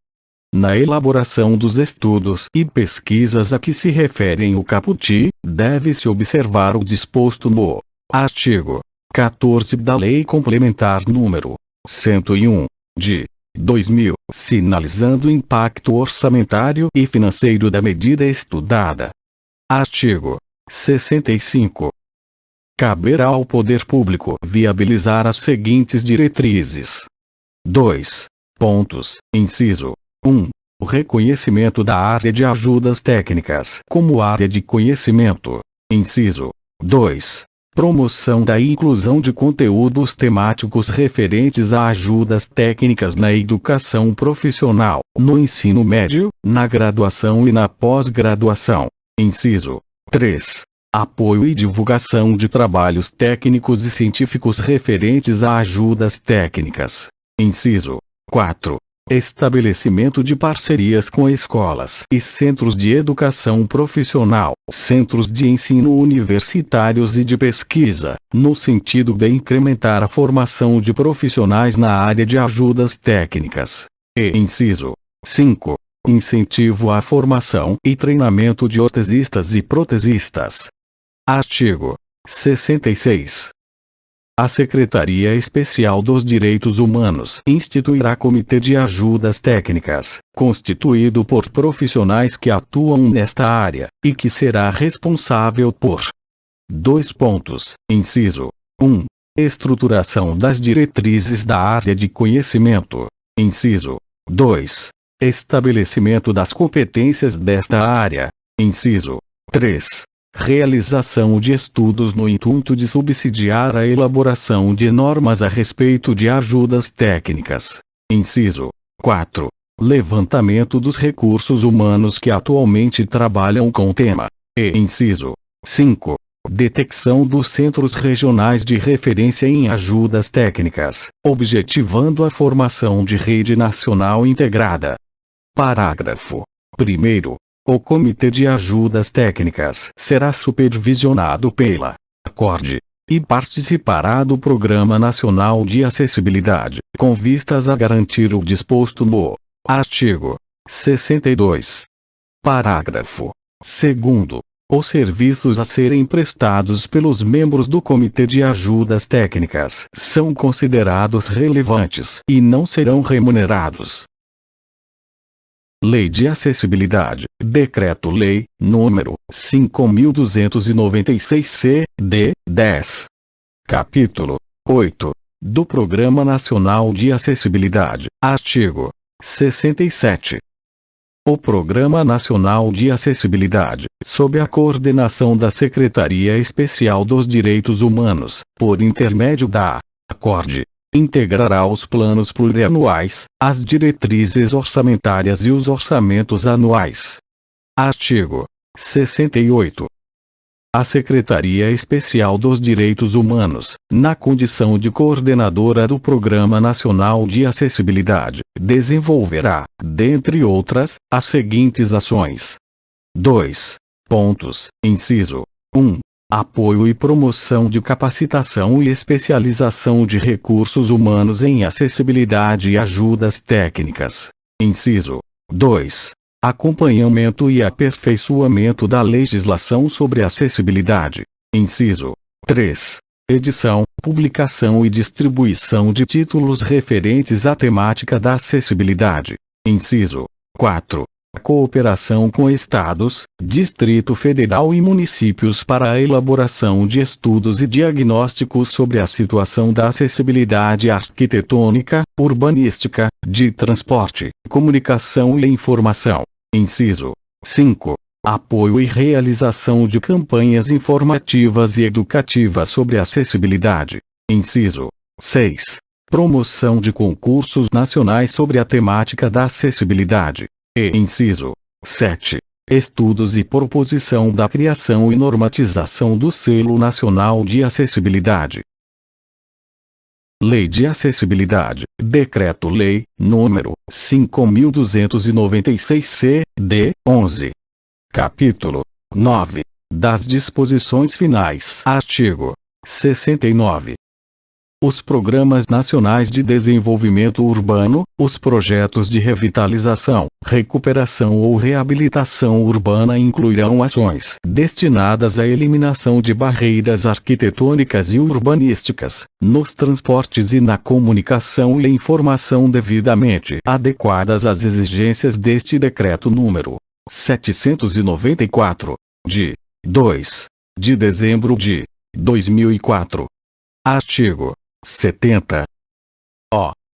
Na elaboração dos estudos e pesquisas a que se referem o caput, deve-se observar o disposto no artigo 14 da Lei Complementar nº 101, de 2000, sinalizando o impacto orçamentário e financeiro da medida estudada. Artigo 65. Caberá ao poder público viabilizar as seguintes diretrizes. 2. Pontos. Inciso 1. O reconhecimento da área de ajudas técnicas como área de conhecimento. Inciso 2. Promoção da inclusão de conteúdos temáticos referentes a ajudas técnicas na educação profissional, no ensino médio, na graduação e na pós-graduação. Inciso 3. Apoio e divulgação de trabalhos técnicos e científicos referentes a ajudas técnicas. Inciso 4. Estabelecimento de parcerias com escolas e centros de educação profissional, centros de ensino universitários e de pesquisa, no sentido de incrementar a formação de profissionais na área de ajudas técnicas. E inciso 5. Incentivo à formação e treinamento de ortesistas e protesistas. Artigo 66. A Secretaria Especial dos Direitos Humanos instituirá Comitê de Ajudas Técnicas, constituído por profissionais que atuam nesta área, e que será responsável por 2 pontos. Inciso 1. Estruturação das diretrizes da área de conhecimento. Inciso 2. Estabelecimento das competências desta área. Inciso 3. Realização de estudos no intuito de subsidiar a elaboração de normas a respeito de ajudas técnicas. Inciso 4. Levantamento dos recursos humanos que atualmente trabalham com o tema. E inciso 5. Detecção dos centros regionais de referência em ajudas técnicas, objetivando a formação de rede nacional integrada. Parágrafo 1º. O Comitê de Ajudas Técnicas será supervisionado pela ACORD e participará do Programa Nacional de Acessibilidade, com vistas a garantir o disposto no artigo 62. Parágrafo 2º. Os serviços a serem prestados pelos membros do Comitê de Ajudas Técnicas são considerados relevantes e não serão remunerados. Lei de Acessibilidade, Decreto-Lei, número 5.296-C, d. 10. Capítulo 8. Do Programa Nacional de Acessibilidade, artigo 67. O Programa Nacional de Acessibilidade, sob a coordenação da Secretaria Especial dos Direitos Humanos, por intermédio da ACORD, integrará os planos plurianuais, as diretrizes orçamentárias e os orçamentos anuais. Artigo 68. A Secretaria Especial dos Direitos Humanos, na condição de coordenadora do Programa Nacional de Acessibilidade, desenvolverá, dentre outras, as seguintes ações. 2 pontos. Inciso 1. Apoio e promoção de capacitação e especialização de recursos humanos em acessibilidade e ajudas técnicas. Inciso 2. Acompanhamento e aperfeiçoamento da legislação sobre acessibilidade. Inciso 3. Edição, publicação e distribuição de títulos referentes à temática da acessibilidade. Inciso 4. Cooperação com estados, Distrito Federal e municípios para a elaboração de estudos e diagnósticos sobre a situação da acessibilidade arquitetônica, urbanística, de transporte, comunicação e informação. Inciso 5. apoio e realização de campanhas informativas e educativas sobre acessibilidade. Inciso 6. Promoção de concursos nacionais sobre a temática da acessibilidade. E inciso 7. Estudos e proposição da criação e normatização do Selo Nacional de Acessibilidade. Lei de Acessibilidade, Decreto-Lei, número 5.296-C-D, 11. Capítulo 9. Das disposições finais. Artigo 69. Os Programas Nacionais de Desenvolvimento Urbano, os projetos de revitalização, recuperação ou reabilitação urbana incluirão ações destinadas à eliminação de barreiras arquitetônicas e urbanísticas, nos transportes e na comunicação e informação devidamente adequadas às exigências deste Decreto número 794, de 2 de dezembro de 2004. Artigo 70.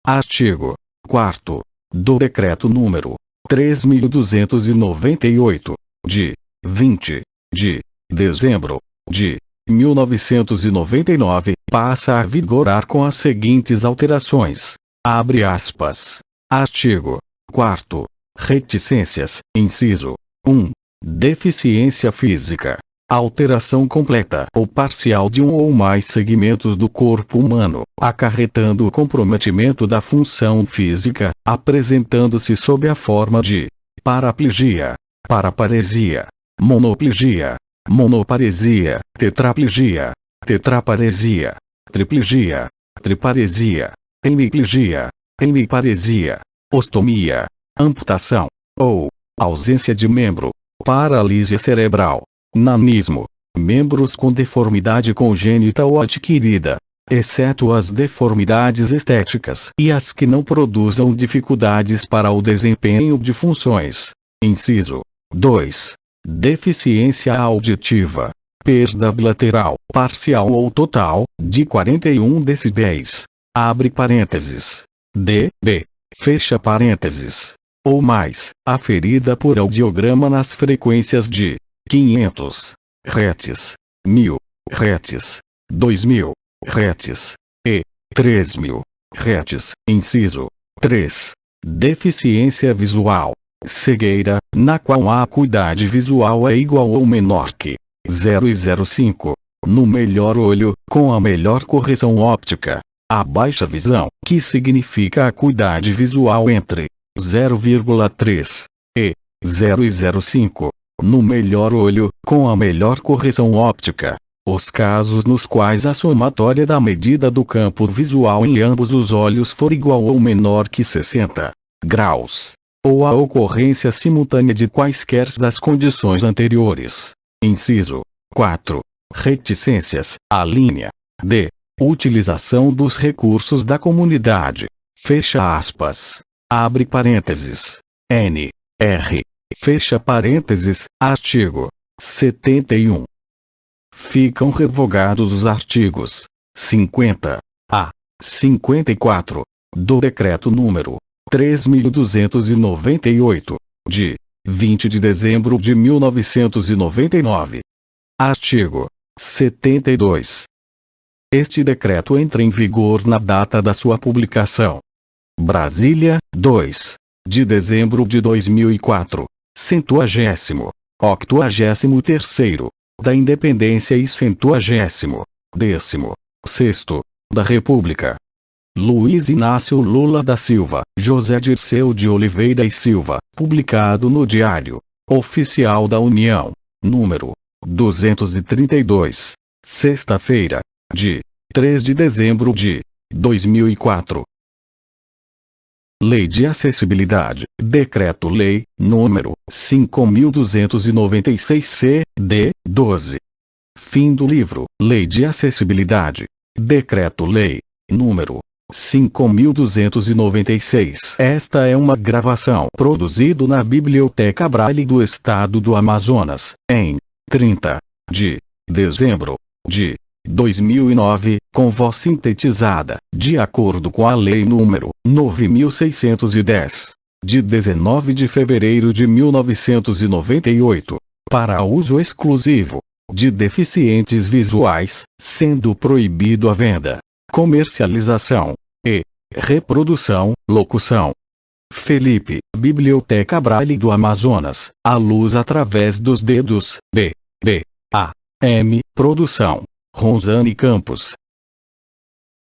Artigo 4º do Decreto número 3.298, de 20 de dezembro de 1999, passa a vigorar com as seguintes alterações. Abre aspas. Artigo 4º. Reticências. Inciso 1. Deficiência física. Alteração completa ou parcial de um ou mais segmentos do corpo humano, acarretando o comprometimento da função física, apresentando-se sob a forma de paraplegia, paraparesia, monoplegia, monoparesia, tetraplegia, tetraparesia, triplegia, triparesia, hemiplegia, hemiparesia, ostomia, amputação, ou ausência de membro, paralisia cerebral, nanismo, membros com deformidade congênita ou adquirida, exceto as deformidades estéticas e as que não produzam dificuldades para o desempenho de funções. Inciso 2. Deficiência auditiva, perda bilateral, parcial ou total, de 41 decibéis. Abre parênteses. dB, fecha parênteses. Ou mais, aferida por audiograma nas frequências de 500 Hz, 1000 Hz, 2000 Hz e 3000 Hz. Inciso 3. Deficiência visual, cegueira, na qual a acuidade visual é igual ou menor que 0,05 no melhor olho, com a melhor correção óptica. A baixa visão, que significa acuidade visual entre 0,3 e 0,05 no melhor olho, com a melhor correção óptica. Os casos nos quais a somatória da medida do campo visual em ambos os olhos for igual ou menor que 60 graus, ou a ocorrência simultânea de quaisquer das condições anteriores. Inciso 4. Reticências, alínea D. Utilização dos recursos da comunidade. Fecha aspas. Abre parênteses. N. R. Fecha parênteses. Artigo 71. Ficam revogados os artigos 50 a 54 do Decreto número 3.298, de 20 de dezembro de 1999. Artigo 72. Este decreto entra em vigor na data da sua publicação. Brasília, 2 de dezembro de 2004. 180º, 83º da Independência e 116º da República. Luiz Inácio Lula da Silva, José Dirceu de Oliveira e Silva, publicado no Diário Oficial da União, número 232, sexta-feira, de 3 de dezembro de 2004. Lei de Acessibilidade, Decreto-Lei, número 5.296-C-D, 12. Fim do livro. Lei de Acessibilidade, Decreto-Lei, número 5.296. Esta é uma gravação produzido na Biblioteca Braille do Estado do Amazonas, em 30 de dezembro de 2009, com voz sintetizada, de acordo com a Lei número 9.610, de 19 de fevereiro de 1998, para uso exclusivo de deficientes visuais, sendo proibido a venda, comercialização e reprodução, locução. Felipe, Biblioteca Braille do Amazonas, a luz através dos dedos, B, A, M, produção. Rosane Campos,